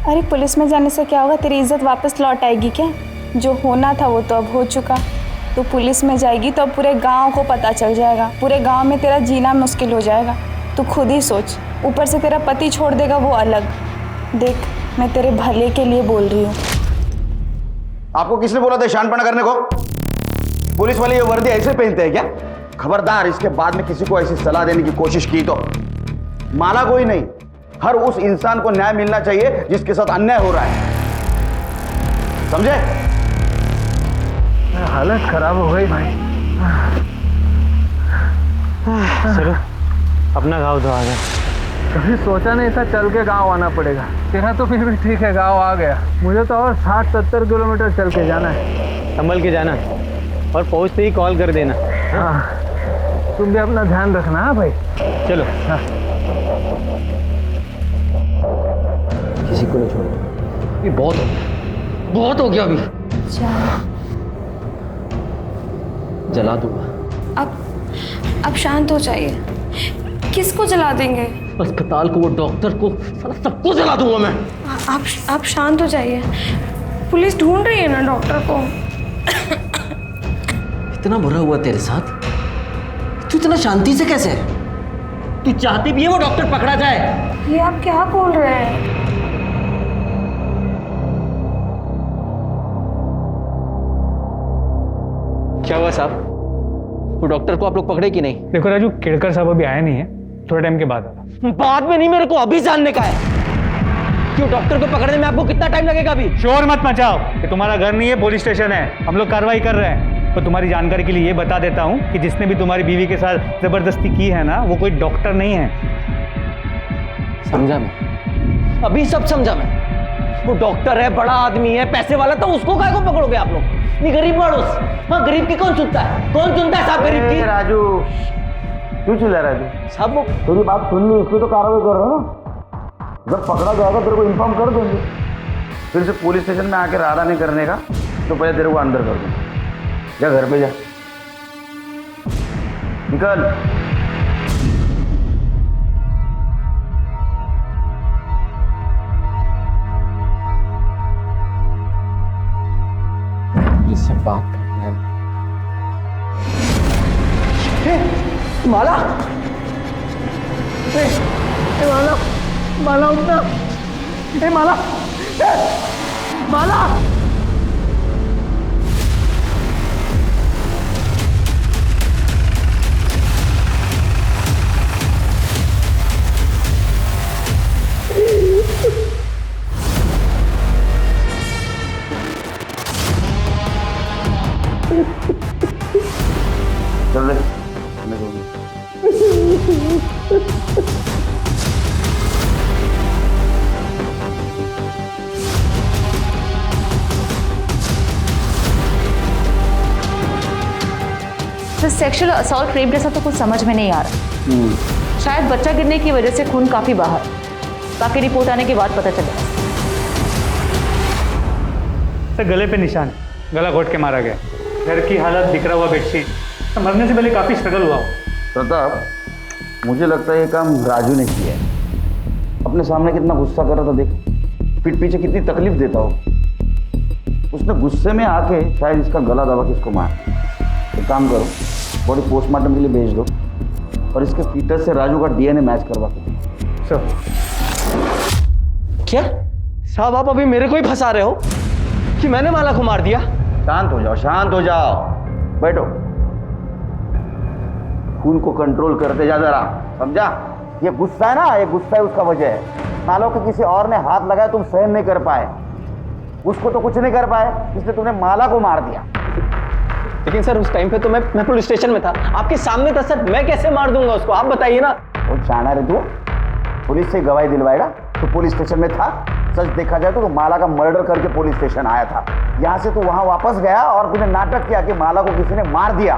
अरे पुलिस में जाने से क्या होगा, तेरी इज्जत वापस लौट आएगी क्या? जो होना था वो तो अब हो चुका। तो पुलिस में जाएगी तो अब पूरे गांव को पता चल जाएगा, पूरे गांव में तेरा जीना मुश्किल हो जाएगा। तू खुद ही सोच, ऊपर से तेरा पति छोड़ देगा वो अलग। देख, मैं तेरे भले के लिए बोल रही हूँ। आपको किसने बोला था शानपना करने को? पुलिस वाले ये वर्दी ऐसे पहनते हैं क्या? खबरदार, इसके बाद में किसी को ऐसी सलाह देने की कोशिश की तो माला को ही नहीं, हर उस इंसान को न्याय मिलना चाहिए जिसके साथ अन्याय हो रहा है। समझे? हालत खराब हो गई भाई। चलो अपना गांव तो आ गया। कभी सोचा नहीं था चल के गांव आना पड़ेगा। तेरा तो फिर भी ठीक है, गांव आ गया। मुझे तो और 60-70 किलोमीटर चल के जाना है। संभल के जाना और पहुंचते ही कॉल कर देना। हाँ, तुम भी अपना ध्यान रखना। हाँ भाई, चलो। हाँ, किसी को नहीं छोड़ो। ये बहुत हो गया, बहुत हो गया। अभी जला दूंगा। अब शांत हो जाइए। किसको जला देंगे? अस्पताल को, वो डॉक्टर को, सबको जला दूंगा मैं। आप शांत हो जाइए। पुलिस ढूंढ रही है ना डॉक्टर को। इतना बुरा हुआ तेरे साथ, तू इतना शांति से कैसे है? तू चाहती भी है वो डॉक्टर पकड़ा जाए? ये आप क्या बोल रहे हैं? क्या हुआ साहब? वो डॉक्टर को आप लोग पकड़े कि नहीं? देखो राजू, केड़कर साहब अभी आया नहीं है, थोड़े टाइम के बाद आएगा। बाद में नहीं, मेरे को अभी जानने का है क्यों डॉक्टर को पकड़ने में आपको कितना टाइम लगेगा? अभी शोर मत मचाओ, कि तुम्हारा घर नहीं है, पुलिस स्टेशन है। हम लोग कार्रवाई कर रहे हैं। तो तुम्हारी जानकारी के लिए ये बता देता हूँ कि जिसने भी तुम्हारी बीवी के साथ जबरदस्ती की है ना, वो कोई डॉक्टर नहीं है। समझा मैं, अभी सब समझा मैं। वो डॉक्टर है, बड़ा आदमी है, पैसे वाला, तो उसको काहे को पकड़ोगे आप लोग? नहीं, गरीब मानुस। हाँ, गरीब की कौन सुनता है? कौन सुनता है साहब गरीब की? राजू, क्यों चिल्ला राजू? साहब वो तेरी बात सुन ली, इसलिए तो कार्रवाई कर रहे हो ना। जब पकड़ा जाएगा तेरे को इन्फॉर्म कर देंगे। फिर से पुलिस स्टेशन में आके राधा नहीं करने का तो पहले तेरे को अंदर कर दूंगा। जा घर पे जा, निकल। बात करना है। माला, माला, माला उठना, माला, माला। चल रहे तो सेक्सुअल असॉल्ट रेप जैसा तो कुछ समझ में नहीं आ रहा। शायद बच्चा गिरने की वजह से खून काफी बाहर, बाकी रिपोर्ट आने के बाद पता चलेगा। सर गले पे निशान है, गला घोट के मारा गया। घर की हालत, बिखरा हुआ बेडशीट, तो मरने से पहले काफी स्ट्रगल हुआ। प्रताप, मुझे लगता है ये काम राजू ने किया है। अपने सामने कितना गुस्सा कर रहा था देख, पीठ पीछे कितनी तकलीफ देता हो। उसने गुस्से में आके शायद इसका गला दबा के इसको मार। एक काम करो, बॉडी पोस्टमार्टम के लिए भेज दो और इसके फीटस से राजू का डीएनए मैच करवा के। सर क्या साहब, आप अभी मेरे को ही फंसा रहे हो कि मैंने माला को मार दिया? शांत हो जाओ, शांत हो जाओ, बैठो। खून को कंट्रोल करते जा जरा, समझा? ये गुस्सा है ना, ये गुस्सा है उसका वजह है। मान लो कि किसी और ने हाथ लगाया, तुम सहन नहीं कर पाए, उसको तो कुछ नहीं कर पाए, इसलिए तुमने माला को मार दिया। लेकिन सर उस टाइम पे तो मैं पुलिस स्टेशन में था, आपके सामने था सर, मैं कैसे मार दूंगा उसको, आप बताइए ना। वो जाना रे तू, पुलिस से गवाही दिलवाएगा? तो पुलिस स्टेशन में था। सच देखा जाए तो माला का मर्डर करके पुलिस स्टेशन आया था। यहाँ से तू वहाँ वापस गया और तूने नाटक किया कि माला को किसी ने मार दिया।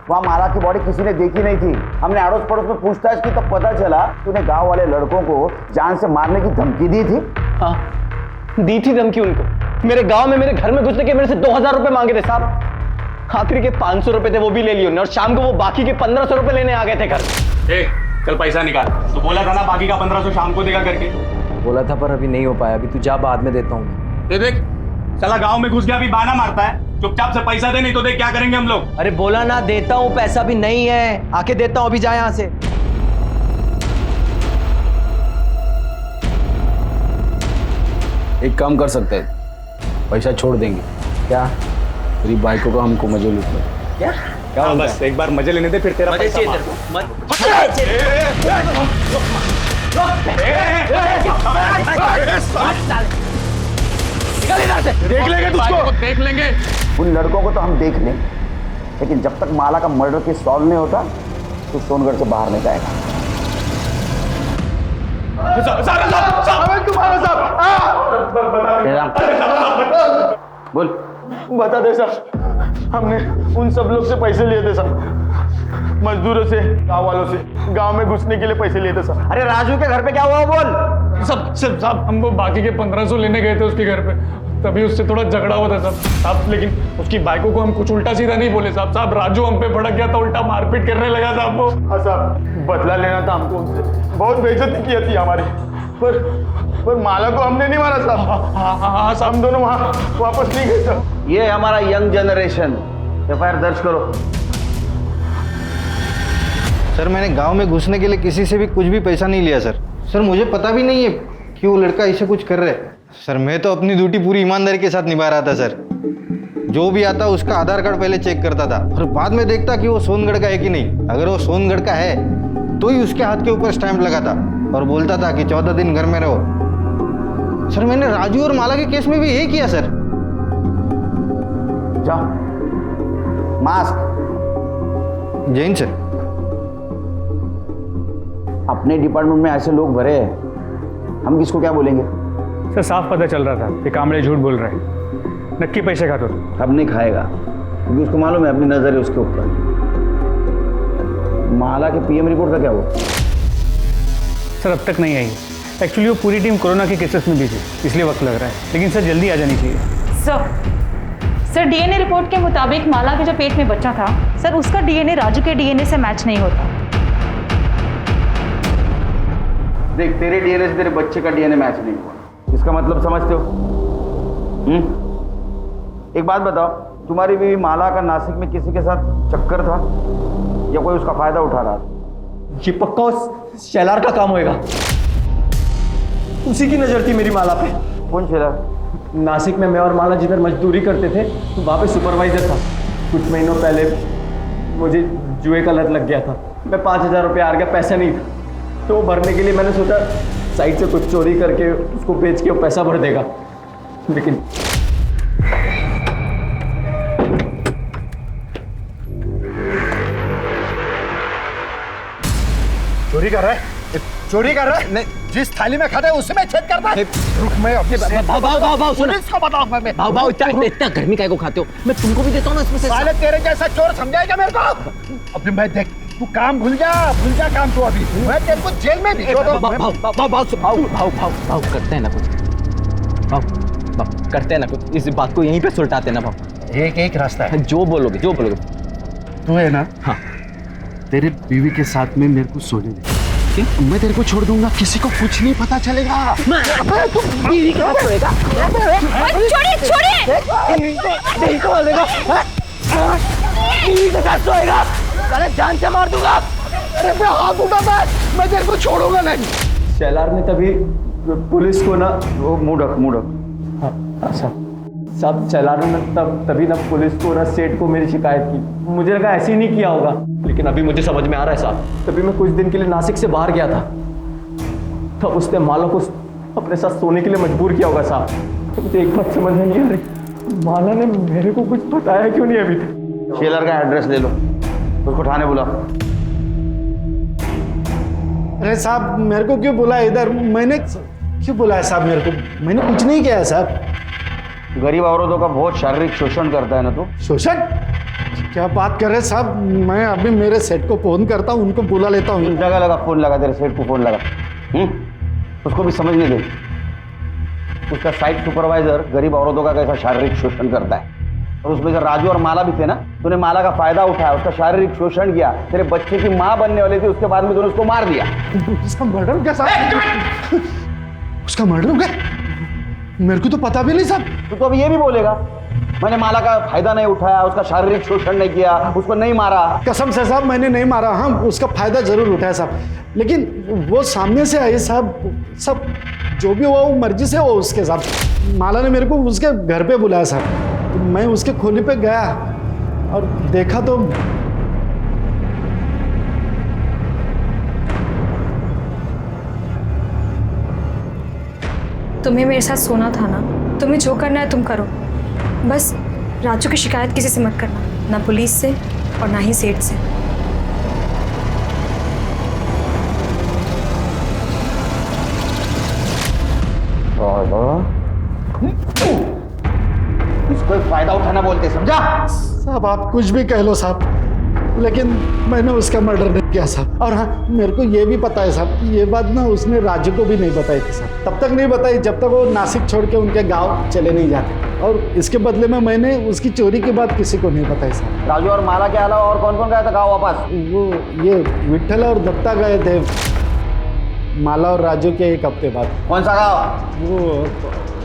वहाँ माला की बॉडी किसी ने देखी नहीं थी। हमने अड़ोस पड़ोस में पूछताछ की, तब पता चला तूने गांव वाले लड़कों को जान से मारने की धमकी दी थी। हाँ, दी थी धमकी उनको। मेरे गांव में मेरे घर में घुसने के मेरे से 2000 रुपए मांगे थे साहब। आखिरी के 500 रुपए थे, वो भी ले लिए उन्होंने, और शाम को वो बाकी के 1500 रुपए लेने आ गए थे घर। चल पैसा निकाल, तो बोला था ना बाकी का 1500 शाम को देगा करके। बोला था पर अभी नहीं हो पाया, अभी तू जा, बाद में देता हूँ। देख चला गांव में घुस गया, अभी बहाना मारता है। चुपचाप से पैसा दे, नहीं तो देख क्या करेंगे हम लोग। अरे बोला ना देता हूँ, पैसा भी नहीं है, आके देता हूँ, अभी जा यहाँ से। एक काम कर सकते हैं, पैसा छोड़ देंगे। क्या? तेरी बाइकों का हमको मजे लूटना। क्या? क्या बस एक बार मजे लेने दे, फिर तेरा पैसा मार। देख लेंगे तुझको, देख लेंगे। उन लड़कों को तो हम देख लें, लेकिन जब तक माला का मर्डर केस सॉल्व नहीं होता तो सोनगढ़ से बाहर नहीं जाएगा। बोल। बता दे साहब, हमने उन सब लोग से पैसे लिए थे साहब, मजदूरों से, गांव वालों से, गांव में घुसने के लिए पैसे लिए थे साहब। अरे राजू के घर पे क्या हुआ बोल। साहब हम वो बाकी के 1500 लेने गए थे उसके घर पे, तभी उससे थोड़ा झगड़ा हुआ था साहब। लेकिन उसकी बाइकों को हम कुछ उल्टा सीधा नहीं बोले साहब। राजू हम पे भड़क गया था, उल्टा मारपीट करने लगा साहब वो। हाँ साहब, बदला लेना था हमको उनसे, बहुत बेइज्जती की थी हमारी, पर माला को हमने नहीं मारा साहब। हाँ साहब, हम दोनों वहाँ वापस नहीं गए साहब। ये हमारा यंग जनरेशन। एफआईआर दर्ज करो। सर मैंने गांव में घुसने के लिए किसी से भी कुछ भी पैसा नहीं लिया सर। सर मुझे पता भी नहीं है कि वो लड़का ऐसे कुछ कर रहा है। सर मैं तो अपनी ड्यूटी पूरी ईमानदारी के साथ निभा रहा था सर। जो भी आता उसका आधार कार्ड पहले चेक करता था और बाद में देखता कि वो सोनगढ़ का है कि नहीं। अगर वो सोनगढ़ का है तो ही उसके हाथ के ऊपर स्टैंप लगाता और बोलता था कि 14 दिन घर में रहो। सर मैंने राजू और माला के केस में भी यही किया सर। जाओ, मास्क। जैन सर। अपने डिपार्टमेंट में ऐसे लोग भरे हैं, हम किसको क्या बोलेंगे? सर साफ पता चल रहा था कि कामड़े झूठ बोल रहे हैं। नक्की पैसे खाता तो अब नहीं खाएगा, क्योंकि उसको मालूम है अपनी नजर है उसके ऊपर। माला के पीएम रिपोर्ट का क्या हुआ? सर अब तक नहीं आई। एक्चुअली वो पूरी टीम कोरोना के केसेस में भी थी, इसलिए वक्त लग रहा है। लेकिन सर जल्दी आ जानी चाहिए। सर डीएनए रिपोर्ट के मुताबिक माला के जो पेट में बच्चा था सर, उसका डीएनए राजू के डीएनए से मैच नहीं होता। देख, तेरे डीएनए से तेरे बच्चे का डीएनए मैच नहीं हुआ, इसका मतलब समझते हो? एक बात बताओ, तुम्हारी बीवी माला का नासिक में किसी के साथ चक्कर था या कोई उसका फायदा उठा रहा था? ये पक्का उस शेलार का काम होएगा। उसी की नजर थी मेरी माला पे। कौन शेलार? नासिक में मैं और माला जिधर मजदूरी करते थे तो वहाँ पे सुपरवाइजर था। कुछ महीनों पहले मुझे जुए का लत लग गया था। मैं 5,000 रुपये हार गया, पैसा नहीं था, तो भरने के लिए मैंने सोचा साइड से कुछ चोरी करके उसको बेच के वो पैसा भर देगा, लेकिन चोरी कर रहा है? चोरी कर रहा है? नहीं, जिस थाली में खाता है उसी में छेद करता है। रुक, मैं अपने भाव सुनो। इसको बताओ। मैं भाव इतना गर्मी काहे को खाते हो? मैं तुमको भी देता हूँ ना इसमें से। साले तेरे जैसा चोर समझाएगा मेरे को? अभी मैं देख, तू काम भूल जा काम तू अभी। मैं तेरे को जेल में भाव करते हैं ना कुछ, भाव करते हैं ना कुछ, इस बात को यहीं पे सुलटाते हैं ना भाव। एक रास्ता है। जो बोलोगे तू है ना? हाँ। तेरे बीवी के साथ में मेरे को सोने दे। मैं तेरे को छोड़ दूंगा, किसी को कुछ नहीं पता चलेगा। तू बीवी के साथ सोएगा? छोड़िए। नहीं को बोलेगा, बीवी के साथ सोएगा, अरे जान से मार दूंगा। अरे मैं हाथ उठा, मैं तेरे को छोड़ूंगा नहीं। शेलार ने तभी पुलिस को ना वो मुड़क साहब शेलार ने तभी ना पुलिस को ना सेठ को मेरी शिकायत की। मुझे लगा ऐसे ही नहीं किया होगा, लेकिन अभी मुझे समझ में आ रहा है साहब। तभी मैं कुछ दिन के लिए नासिक से बाहर गया था, तब उसने माला को अपने साथ सोने के लिए मजबूर किया होगा साहब। तो मुझे एक बात समझ में नहीं आ रही, माला ने मेरे को कुछ बताया क्यों नहीं अभी तक? शेलर का एड्रेस ले लो, उसको थाने बुलाओ। अरे साहब मेरे को क्यों बुलाया इधर? मैंने क्यों बुलाया साहब? मेरे को मैंने कुछ नहीं किया है साहब। गरीब औरतों का बहुत शारीरिक शोषण करता है ना तू? शोषण? क्या बात कर रहे साहब? मैं अभी मेरे सेठ को फोन करता हूँ, उनको बुला लेता हूँ। जगह लगा फोन लगा, तेरे सेठ को फोन लगा। उसको भी समझने दे, उसका साइट सुपरवाइजर गरीब औरतों का कैसा शारीरिक शोषण करता है। और उसमें से राजू और माला भी थे ना, तूने माला का फायदा उठाया, उसका शारीरिक शोषण किया। तेरे बच्चे की माँ बनने वाली थी, उसके बाद में तूने उसको मार दिया। उसका मर्डर हो गया साहब? उसका मर्डर हो गया? मेरे को तो पता भी नहीं साहब। तू तो अभी ये भी बोलेगा मैंने माला का फायदा नहीं उठाया, उसका शारीरिक शोषण नहीं किया, उसको नहीं मारा? कसम से साहब मैंने नहीं मारा। हाँ, उसका फायदा जरूर उठाया साहब, लेकिन वो सामने से आई साहब। सब जो भी हुआ वो मर्जी से हुआ उसके साहब। माला ने मेरे को उसके घर पे बुलाया साहब, तो मैं उसके खोली पे गया और देखा तो तुम्हें मेरे साथ सोना था ना, तुम्हें जो करना है तुम करो, बस राजू की शिकायत किसी से मत करना, ना पुलिस से और ना ही सेठ से। उसको फायदा उठाना बोलते, समझा? साहब आप कुछ भी कह लो साहब, लेकिन मैंने उसका मर्डर नहीं किया साहब। और हाँ, मेरे को ये भी पता है साहब, ये बात ना उसने राजू को भी नहीं बताई थी साहब। तब तक नहीं बताई जब तक वो नासिक छोड़ के उनके गांव चले नहीं जाते। और इसके बदले में मैंने उसकी चोरी की बात किसी को नहीं बताई साहब। राजू और माला के अलावा और कौन कौन गया था गाँव वापस? वो ये विट्ठल और दत्ता गए थे माला और राजू के एक हफ्ते बाद। कौन सा गाँव? वो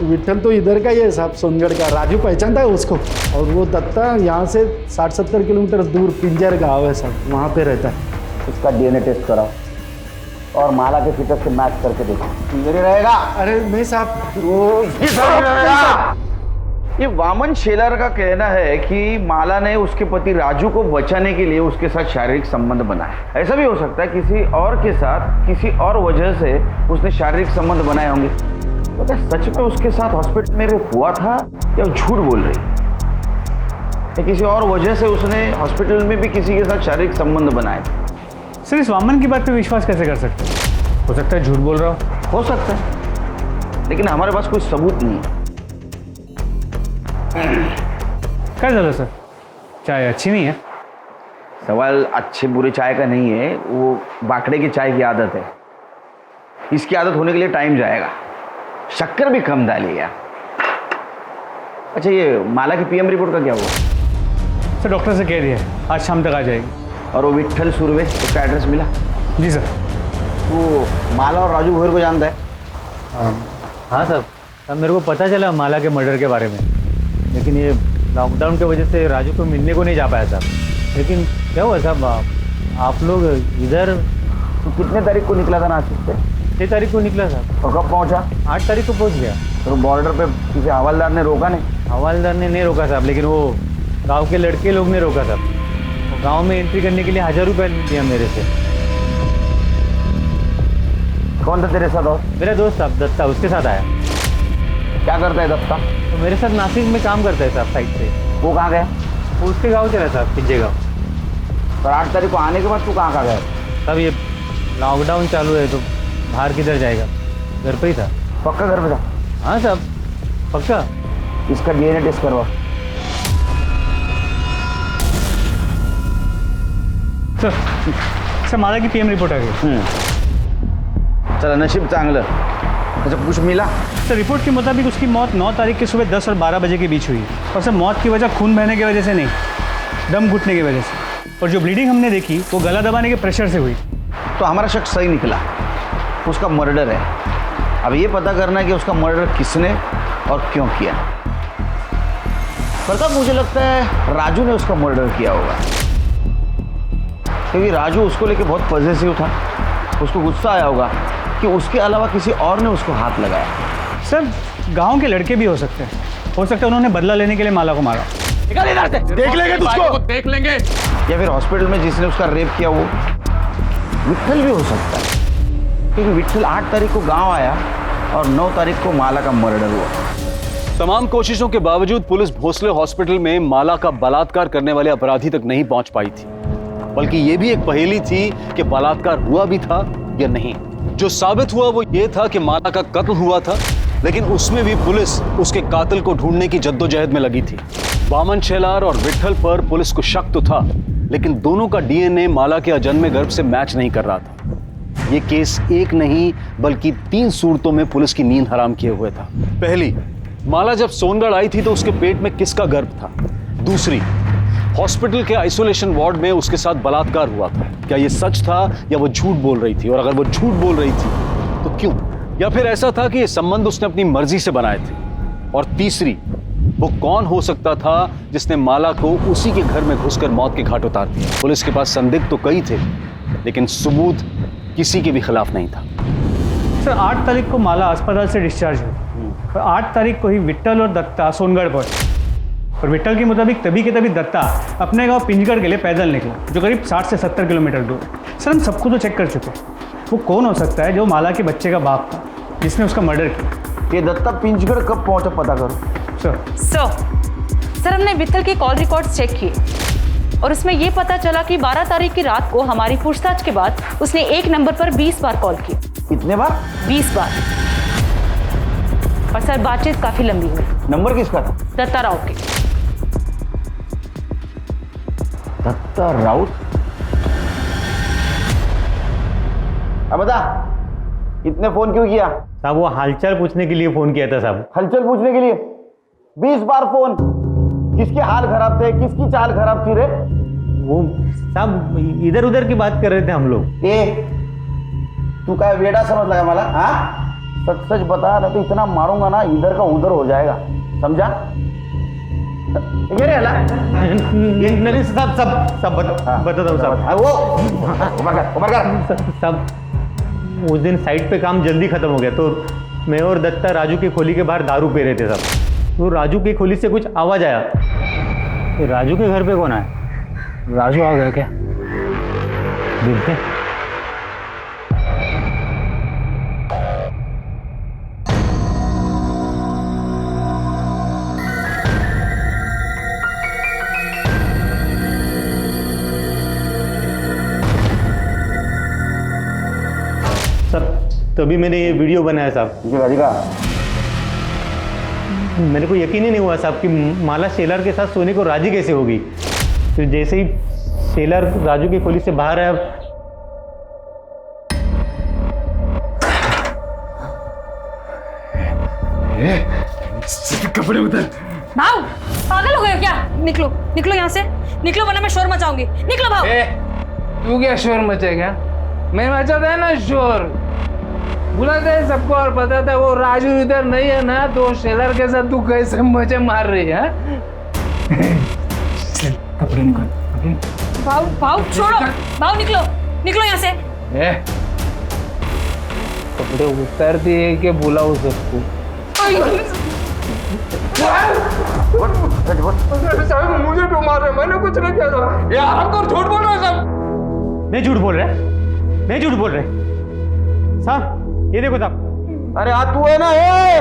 विट्ठल तो इधर का ही है साहब, सोनगढ़ का। राजू पहचानता है उसको। और वो दत्ता यहाँ से 60-70 किलोमीटर दूर पिंजर गाँव है साहब, वहाँ पे रहता है। उसका डीएनए टेस्ट कराओ और माला के फिटर से मैच करके देखो, इधर ही रहेगा। अरे नहीं साहब, वो रहेगा। ये वामन शेलार का कहना है कि माला ने उसके पति राजू को बचाने के लिए उसके साथ शारीरिक संबंध बनाया। ऐसा भी हो सकता है किसी और के साथ किसी और वजह से उसने शारीरिक संबंध बनाए होंगे। तो क्या सच में उसके साथ हॉस्पिटल में हुआ था या झूठ बोल रही है? किसी और वजह से उसने हॉस्पिटल में भी किसी के साथ शारीरिक संबंध बनाए। सर इस वामन की बात पे विश्वास कैसे कर सकते हैं? हो सकता है झूठ बोल रहा हो सकता है, लेकिन हमारे पास कोई सबूत नहीं है। क्या ज़्यादा सर, चाय अच्छी नहीं है? सवाल अच्छे बुरे चाय का नहीं है, वो बाकड़े की चाय की आदत है। इसकी आदत होने के लिए टाइम जाएगा। शक्कर भी कम डालिएगा। अच्छा ये माला की पीएम रिपोर्ट का क्या हुआ? सर डॉक्टर से कह दिया है, आज शाम तक आ जाएगी। और वो विट्ठल सुरवे, उसका एड्रेस मिला? जी सर। वो माला और राजू भोर को जानता है? हाँ सर, अब मेरे को पता चला माला के मर्डर के बारे में, लेकिन ये लॉकडाउन की वजह से राजू को मिलने को नहीं जा पाया साहब। लेकिन क्या हुआ साहब, आप लोग इधर तो कितने तारीख को निकला था नासिक से? 6 तारीख को निकला साहब। और कब पहुंचा? 8 तारीख को पहुंच गया। तो बॉर्डर पे किसी हवलदार ने रोका नहीं? हवलदार ने नहीं रोका साहब, लेकिन वो गांव के लड़के लोग ने रोका साहब। गांव में एंट्री करने के लिए 1000 रुपये लिया मेरे से। कौन था तेरे साथ? और मेरा दोस्त साहब दत्ता, उसके साथ आया। क्या करता है दत्ता? तो मेरे साथ नासिक में काम करता है साहब साइड से। वो कहाँ गया? वो उसके गाँव चला साहब, पिंजे गाँव। और 8 तारीख को आने के बाद तू कहाँ गया? तब ये लॉकडाउन चालू है तो बाहर किधर जाएगा, घर पे ही था। पक्का घर पे था? हाँ साहब पक्का। इसका डीएनए टेस्ट करवा। सर माला की पीएम रिपोर्ट आ गई। चला नशीब चांगलं। अच्छा कुछ मिला? सर रिपोर्ट के मुताबिक उसकी मौत 9 तारीख की सुबह 10 और 12 बजे के बीच हुई। और सर मौत की वजह खून बहने की वजह से नहीं, दम घुटने की वजह से। और जो ब्लीडिंग हमने देखी वो गला दबाने के प्रेशर से हुई। तो हमारा शक सही निकला, उसका मर्डर है। अब ये पता करना है कि उसका मर्डर किसने और क्यों किया। प्रताप मुझे लगता है राजू ने उसका मर्डर किया होगा, क्योंकि राजू उसको लेके बहुत पॉजिटिव था। उसको गुस्सा आया होगा कि उसके अलावा किसी और ने उसको हाथ लगाया। सर गांव के लड़के भी हो सकते हैं, हो सकता है उन्होंने बदला लेने के लिए माला को मारा। निकाल इधर से। देख लेंगे तुझको, देख लेंगे। या फिर हॉस्पिटल में जिसने उसका रेप किया वो विट्ठल भी हो सकता है, क्योंकि विट्ठल 8 तारीख को गांव आया और 9 तारीख को माला का मर्डर हुआ। तमाम कोशिशों के बावजूद पुलिस भोसले हॉस्पिटल में माला का बलात्कार करने वाले अपराधी तक नहीं पहुंच पाई थी। बल्कि यह भी एक पहेली थी कि बलात्कार हुआ भी था या नहीं। जो साबित हुआ वो ये था कि माला का कत्ल हुआ था, लेकिन उसमें भी पुलिस उसके कातिल को ढूंढने की जद्दोजहद में लगी थी। वामन शेलार और विट्ठल पर पुलिस को शक तो था, लेकिन दोनों का डीएनए माला के अजन्मे गर्भ से मैच नहीं कर रहा था। यह केस एक नहीं बल्कि 3 सूरतों में पुलिस की नींद हराम किए हुए था। पहली, माला जब सोनगढ़ आई थी तो उसके पेट में किसका गर्भ था। दूसरी, हॉस्पिटल के आइसोलेशन वार्ड में उसके साथ बलात्कार हुआ था। क्या यह सच था या वो झूठ बोल रही थी, और अगर वो झूठ बोल रही थी तो क्यों? या फिर ऐसा था कि ये संबंध उसने अपनी मर्जी से बनाए थे। और तीसरी, वो कौन हो सकता था जिसने माला को उसी के घर में घुसकर मौत के घाट उतार दिया। पुलिस के पास संदिग्ध तो कई थे, लेकिन सबूत किसी के भी खिलाफ नहीं था। सर 8 तारीख को माला अस्पताल से डिस्चार्ज हुई और 8 तारीख को ही विट्ठल और दत्ता सोनगढ़ पहुंचे। और विट्ठल के मुताबिक तभी के तभी दत्ता अपने गांव पिंजगढ़ के लिए पैदल निकला, जो करीब 60 से 70 किलोमीटर दूर। सर हम सबको तो चेक कर चुके, वो कौन हो सकता है जो माला के बच्चे का बाप था जिसने उसका मर्डर किया। ये दत्ता पिंजगढ़ कब पहुंचा पता करो। सर हमने विट्ठल के कॉल रिकॉर्ड्स चेक किए और उसमें यह पता चला कि 12 तारीख की रात को हमारी पूछताछ के बाद उसने एक नंबर पर 20 बार कॉल किया। कितने बार? 20 बार। और सर बातचीत काफी लंबी हुई। नंबर किसका था? दत्ता राउत के। दत्ता राउत? अब बता, इतने फोन क्यों किया? साहब वो हालचाल पूछने के लिए फोन किया था साहब। हलचल पूछने के लिए 20 बार फोन? किसके हाल खराब थे, किसकी चाल खराब थी रे? वो साहब इधर उधर की बात कर रहे थे हम लोग। ए तू क्या वेड़ा समझ लगा मला? हाँ सच सच बता, ना तो इतना मारूंगा ना इधर का उधर हो जाएगा, समझा? नहीं साहब सब बताता हूँ साहब। वो साहब उस दिन साइट पे काम जल्दी खत्म हो गया तो मैं और दत्ता राजू की खोली के बाहर दारू पी रहे थे साहब। तो राजू की खोली से कुछ आवाज आया। तो राजू के घर पे कौन आया? राजू आ गया क्या? देखते। सर तभी मैंने ये वीडियो बनाया साहब। मेरे को यकीन ही नहीं हुआ साहब कि माला शेलार के साथ सोने को राजी कैसे होगी। फिर जैसे ही शेलार राजू की खोली से बाहर आया, कपड़े उतर। भाव पागल हो गए हो क्या? निकलो निकलो यहाँ से, निकलो वरना मैं शोर मचाऊंगी। निकलो भाव। तू क्या शोर मचेगा? मैं मचाता है ना शोर, बुलाता है सबको और बताता है वो राजू इधर नहीं है ना, तो शेलर के साथ तू कैसे मजे मार रही है? कपड़े निकाल। भाव भाव छोड़ो, भाव निकलो, निकलो यहाँ से। कपड़े उतार दिए कि बुलाओ सबको? साहब मुझे क्यों मार रहे? मैंने कुछ नहीं किया था। ये आराम कर, झूठ बोल रहे साहब। नहीं झूठ बोल रहे, नहीं झूठ बोल रहे साहब। ये देखो साहब। अरे आज तू है ना ये,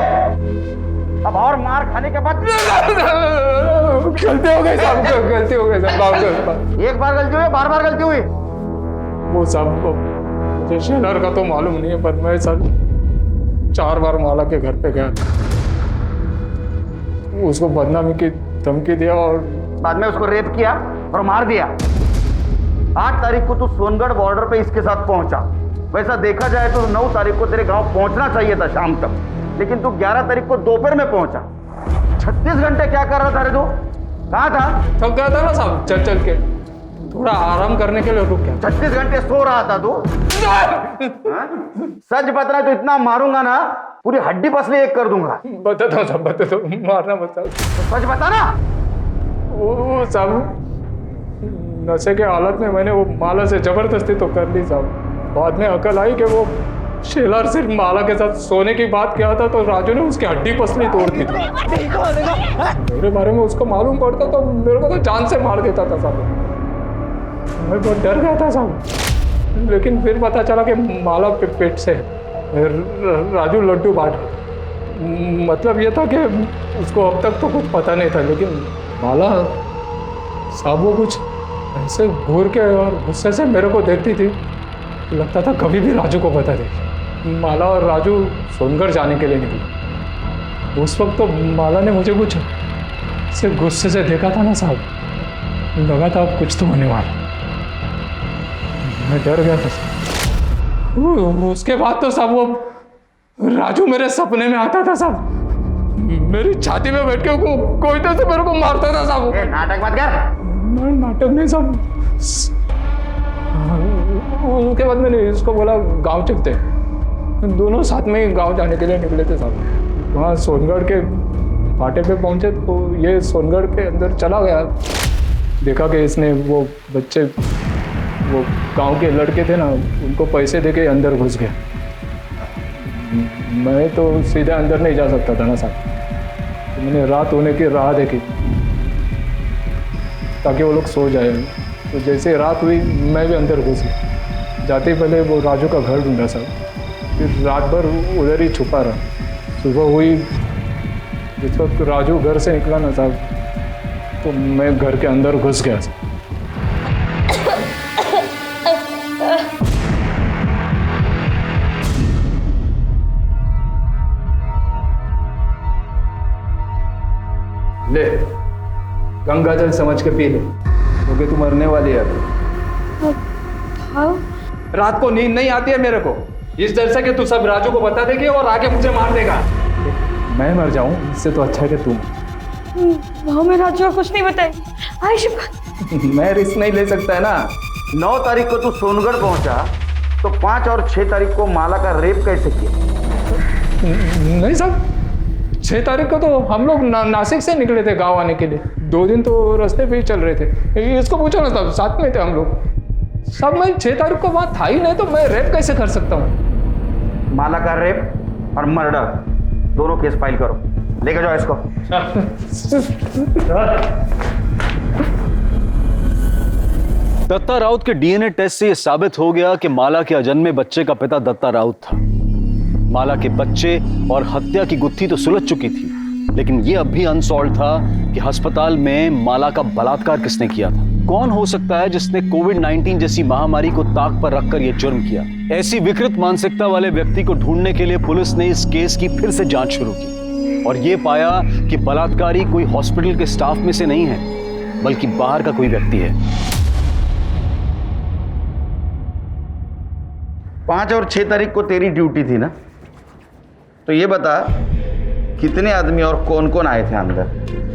अब और मार खाने के बाद गलती हो गई साहब, गलती हो गई साहब। एक बार गलती हुई, बार बार गलती हुई। वो साहब मुझे शेलर का तो मालूम नहीं है, पर मैं सर 4 बार माला के घर पे गया, उसको बदनामी की धमकी दिया और बाद में उसको रेप किया और मार दिया। 8 तारीख को तू सोनगढ़ बॉर्डर पे इसके साथ पहुंचा। वैसा देखा जाए तो 9 तारीख को तेरे गांव पहुंचना चाहिए था शाम तक, लेकिन तू 11 तारीख को दोपहर में पहुंचा। 36 घंटे क्या कर रहा था रे तू? कहाँ था? थक गया था ना साहब, चल चल के, थोड़ा आराम करने के लिए रुक गया। 36 घंटे सो रहा था तू? सच बता रहा है तो इतना मारूंगा ना, पूरी हड्डी पसली एक कर दूंगा। बताता हूँ साहब, बताता हूँ, मारना मत साहब। सच बता ना। वो साहब नशे के हालत में मैंने वो माला से जबरदस्ती तो कर ली साहब। बाद में अकल आई कि वो शेलर सिर्फ माला के साथ सोने की बात किया था, तो राजू ने उसकी हड्डी पसली तोड़ दी थी। मेरे बारे में उसको मालूम पड़ता तो मेरे को तो जान से मार देता था साहब। मैं बहुत डर गया था साहब, लेकिन फिर पता चला कि माला पेट से राजू लड्डू बांट। मतलब ये था कि उसको अब तक तो कुछ पता नहीं था, लेकिन माला साहब वो कुछ ऐसे घूर के और गुस्से से मेरे को देखती थी, लगता था कभी भी राजू को बता दे। माला और राजू सोनगढ़ जाने के लिए निकले। उस वक्त तो माला ने मुझे कुछ से गुस्से से देखा था ना साहब, लगा था अब कुछ तो होने वाला। मैं डर गया था साहब। उसके बाद तो साहब वो राजू मेरे सपने में आता था साहब, मेरी छाती में बैठ के कोई तरह से मेरे को मारता था साहब। नाटक मत कर। नाटक नहीं साहब। उसके बाद मैंने इसको बोला गांव चलते हैं। दोनों साथ में ही गांव जाने के लिए निकले थे साहब। वहाँ सोनगढ़ के फाटे पे पहुंचे तो ये सोनगढ़ के अंदर चला गया। देखा कि इसने वो बच्चे, वो गांव के लड़के थे ना, उनको पैसे देके अंदर घुस गया। मैं तो सीधे अंदर नहीं जा सकता था ना साहब, तो मैंने रात होने की राह देखी ताकि वो लोग सो जाए। तो जैसे रात हुई मैं भी अंदर घुस गया। जाते ही पहले वो राजू का घर ढूंढा साहब, फिर रात भर उधर ही छुपा रहा। सुबह हुई, जिस वक्त राजू घर से निकला ना साहब, तो मैं घर के अंदर घुस गया साहब। ले गंगा जल समझ के पी ले, क्योंकि तू मरने वाली है अभी। रात को नींद नहीं आती है मेरे को, इस डर से कि तू सब राजू को बता देगी और आके मुझे मार देगा। मैं मर जाऊं इससे तो अच्छा है कि तू। भाव में राजू को कुछ नहीं बताएगी। आयुष मैं रिस्क नहीं ले सकता है ना। 9 तारीख को तू सोनगढ़ पहुंचा तो 5 और 6 तारीख को माला का रेप कैसे किया? नहीं साहब, 6 तारीख को तो हम लोग नासिक से निकले थे गांव आने के लिए। 2 दिन तो रास्ते पे ही चल रहे थे। इसको पूछो ना साहब, साथ में थे हम लोग सब। मैं 6 तारीख को वहाँ था ही नहीं, तो मैं रेप कैसे कर सकता हूँ? माला का रेप और मर्डर दोनों केस फाइल करो, लेकर जाओ इसको। दत्ता राउत के डीएनए टेस्ट से यह साबित हो गया कि माला के अजन्मे बच्चे का पिता दत्ता राउत था। माला के बच्चे और हत्या की गुत्थी तो सुलझ चुकी थी, लेकिन यह अब भी अनसॉल्व था कि अस्पताल में माला का बलात्कार किसने किया था। कौन हो सकता है जिसने कोविड-19 जैसी महामारी को ताक पर रखकर यह जुर्म किया? ऐसी विकृत मानसिकता वाले व्यक्ति को ढूंढने के लिए पुलिस ने इस केस की फिर से जांच शुरू की और यह पाया कि बलात्कारी कोई हॉस्पिटल के स्टाफ में से नहीं है, बल्कि बाहर का कोई व्यक्ति है। 5 और 6 तारीख को तेरी ड्यूटी थी ना, तो ये बता कितने आदमी और कौन कौन आए थे अंदर?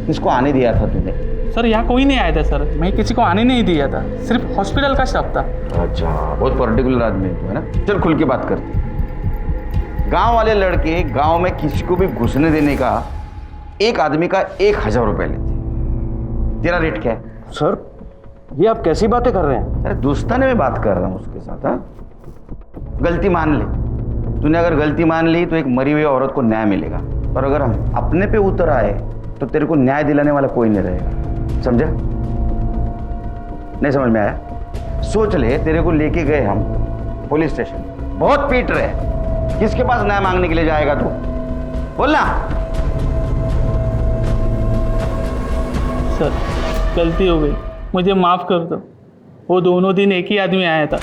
किसको आने दिया था तूने? सर यहाँ कोई नहीं आया था सर, मैं किसी को आने नहीं दिया था, सिर्फ हॉस्पिटल का स्टाफ था। अच्छा, बहुत पर्टिकुलर आदमी है ना। चल खुल के बात करते। गांव वाले लड़के गांव में किसी को भी घुसने देने का एक आदमी का 1000 रुपये लेते, तेरा रेट क्या है? सर ये आप कैसी बातें कर रहे हैं? अरे दोस्ताने में बात कर रहा हूँ उसके साथ। हाँ, गलती मान ले। तूने अगर गलती मान ली तो एक मरी हुई औरत को न्याय मिलेगा, और अगर हम अपने पे उतर आए तो तेरे को न्याय दिलाने वाला कोई नहीं रहेगा। समझा? नहीं समझ में आया? सोच ले, तेरे को लेके गए हम पुलिस स्टेशन, बहुत पीट रहे, किसके पास न्याय मांगने के लिए जाएगा तू? बोलना। सर गलती हो गई, मुझे माफ़ कर दो। वो दोनों दिन एक ही आदमी आया था,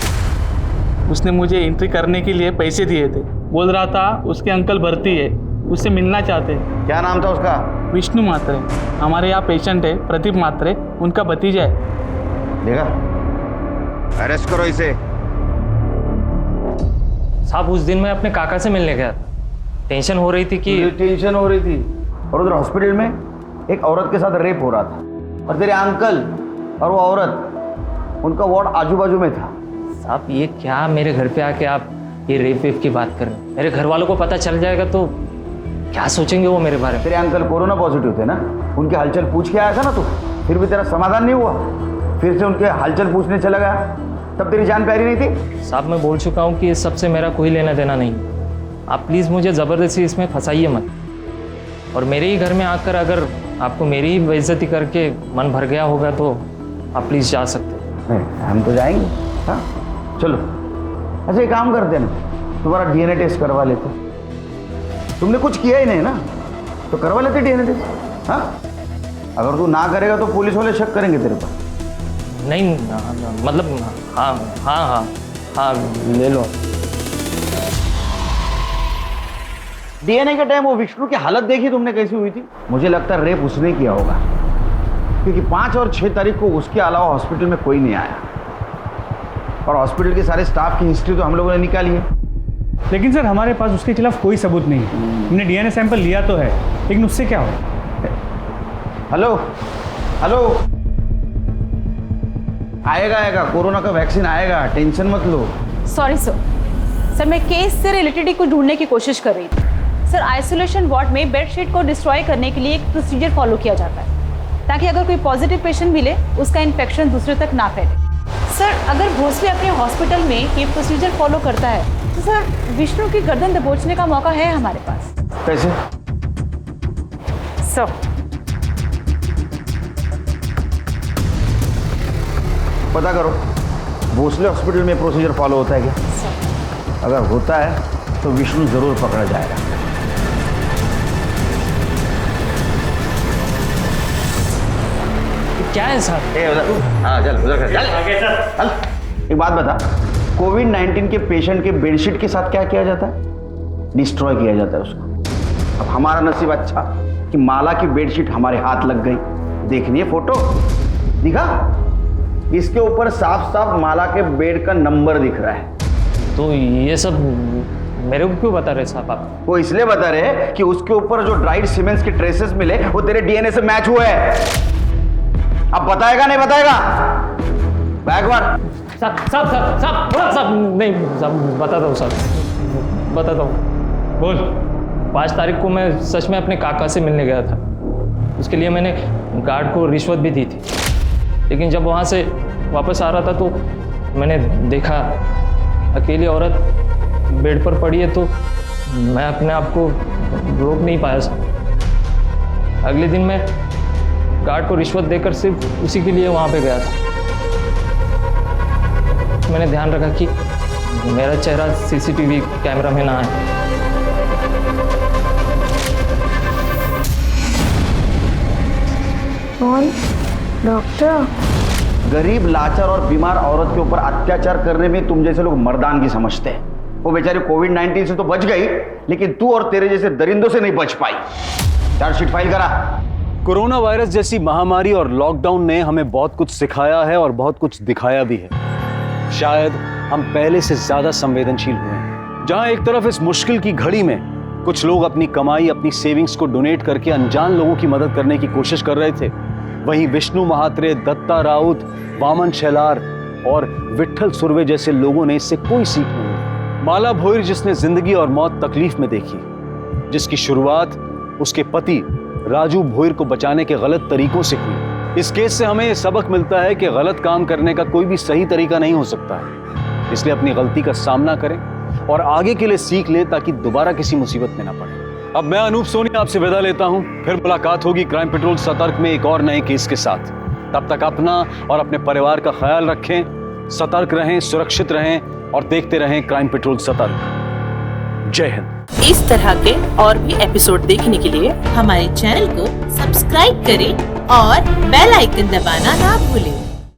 उसने मुझे एंट्री करने के लिए पैसे दिए थे। बोल रहा था उसके अंकल भर्ती है, उससे मिलना चाहते हैं। क्या नाम था उसका? विष्णु मात्रे। हमारे यहाँ पेशेंट है प्रदीप मात्रे, उनका भतीजा है। देखा, अरेस्ट करो इसे। साहब उस दिन मैं अपने काका से मिलने गया था, टेंशन हो रही थी कि टेंशन हो रही थी, और उधर हॉस्पिटल में एक औरत के साथ रेप हो रहा था, और तेरे अंकल और वो औरत, उनका वार्ड आजू बाजू में था। साहब ये क्या मेरे घर पे आके आप ये रेप वेप की बात कर रहे हैं? मेरे घर वालों को पता चल जाएगा तो क्या सोचेंगे वो मेरे बारे में? तेरे अंकल कोरोना पॉजिटिव थे ना, उनके हालचाल पूछ के आया था ना तू, फिर भी तेरा समाधान नहीं हुआ, फिर से उनके हालचाल पूछने चला गया, तब तेरी जान प्यारी नहीं थी? साहब मैं बोल चुका हूँ कि इस सबसे मेरा कोई लेना देना नहीं। आप प्लीज़ मुझे ज़बरदस्ती इसमें फंसाइए मत, और मेरे ही घर में आकर अगर आपको मेरी ही बेइज्जती करके मन भर गया होगा तो आप प्लीज़ जा सकते हैं। हम तो जाएंगे। हाँ चलो, अच्छा एक काम करते ना, तुम्हारा डीएनए टेस्ट करवा लेते। तुमने कुछ किया ही नहीं ना, तो करवा लेते डीएनए टेस्ट। हाँ, अगर तू ना करेगा तो पुलिस वाले शक करेंगे तेरे पर। नहीं मतलब हाँ हाँ हाँ हाँ ले लो। डीएनए के टाइम वो विष्णु की हालत देखी तुमने कैसी हुई थी? मुझे लगता है रेप उसने किया होगा, क्योंकि 5 और 6 तारीख को उसके अलावा हॉस्पिटल में कोई नहीं आया, और हॉस्पिटल के सारे स्टाफ की हिस्ट्री तो हम लोगों ने निकाली है। लेकिन सर हमारे पास उसके खिलाफ कोई सबूत नहीं है। हमने डीएनए सैंपल लिया तो है, लेकिन उससे क्या हो? हेलो हेलो, आएगा कोरोना का वैक्सीन आएगा, टेंशन मत लो। सॉरी सर मैं केस से रिलेटेड ही कुछ ढूंढने की कोशिश कर रही थी। सर आइसोलेशन वार्ड में बेडशीट को डिस्ट्रॉय करने के लिए एक प्रोसीजर फॉलो किया जाता है, ताकि अगर कोई पॉजिटिव पेशेंट मिले उसका इन्फेक्शन दूसरे तक ना फैले। सर अगर भोसले अपने हॉस्पिटल में ये प्रोसीजर फॉलो करता है तो सर विष्णु की गर्दन दबोचने का मौका है हमारे पास। कैसे? सर पता करो भोसले हॉस्पिटल में प्रोसीजर फॉलो होता है क्या? अगर होता है तो विष्णु जरूर पकड़ा जाएगा। क्या है सर? हाँ चल उधर चल। एक बात बता, कोविड-19 के पेशेंट के बेडशीट के साथ क्या किया जाता है? डिस्ट्रॉय किया जाता है उसको। अब हमारा नसीब अच्छा कि माला की बेडशीट हमारे हाथ लग गई। देखनी है फोटो? दिखा, इसके ऊपर साफ साफ माला के बेड का नंबर दिख रहा है। तो ये सब मेरे को क्यों बता रहे साहब आप? वो इसलिए बता रहे कि उसके ऊपर जो ड्राइड सीमेंट्स के ट्रेसेस मिले वो तेरे डीएनए से मैच हुए हैं। अब बताएगा नहीं बताएगा? बैकवर्ड सब नहीं सब बताता हूँ साहब, बताता हूँ। बोल। 5 तारीख को मैं सच में अपने काका से मिलने गया था। उसके लिए मैंने गार्ड को रिश्वत भी दी थी, लेकिन जब वहाँ से वापस आ रहा था तो मैंने देखा अकेली औरत बेड पर पड़ी है, तो मैं अपने आप को रोक नहीं पाया साहब। अगले दिन मैं गार्ड को रिश्वत देकर सिर्फ उसी के लिए वहाँ पे गया था। मैंने ध्यान रखा कि मेरा चेहरा सीसीटीवी कैमरा में ना आए। कौन? डॉक्टर? गरीब, लाचार और बीमार औरत के ऊपर अत्याचार करने में तुम जैसे लोग मर्दानगी समझते हैं। वो बेचारी कोविड-19 से तो बच गई, लेकिन तू और तेरे जैसे दरिंदों से नहीं बच पाई। चार्जशीट फाइल करा। कोरोना वायरस जैसी महामारी और लॉकडाउन ने हमें बहुत कुछ सिखाया है और बहुत कुछ दिखाया भी है। शायद हम पहले से ज्यादा संवेदनशील हुए हैं। जहां एक तरफ इस मुश्किल की घड़ी में कुछ लोग अपनी कमाई, अपनी सेविंग्स को डोनेट करके अनजान लोगों की मदद करने की कोशिश कर रहे थे, वहीं विष्णु महात्रे, दत्ता राउत, वामन शेलार और विट्ठल सुर्वे जैसे लोगों ने इससे कोई सीख नहीं ली। माला भोईर, जिसने जिंदगी और मौत तकलीफ में देखी, जिसकी शुरुआत उसके पति राजू भोईर को बचाने के गलत तरीकों से हुई, इस केस से हमें ये सबक मिलता है कि गलत काम करने का कोई भी सही तरीका नहीं हो सकता है। इसलिए अपनी गलती का सामना करें और आगे के लिए सीख लें ताकि दोबारा किसी मुसीबत में ना पड़े। अब मैं अनूप सोनी आपसे विदा लेता हूं। फिर मुलाकात होगी क्राइम पेट्रोल सतर्क में एक और नए केस के साथ। तब तक अपना और अपने परिवार का ख्याल रखें, सतर्क रहें, सुरक्षित रहें और देखते रहें क्राइम पेट्रोल सतर्क। जय हिंद। इस तरह के और भी एपिसोड देखने के लिए हमारे चैनल को सब्सक्राइब करें और बेल आइकन दबाना ना भूलें।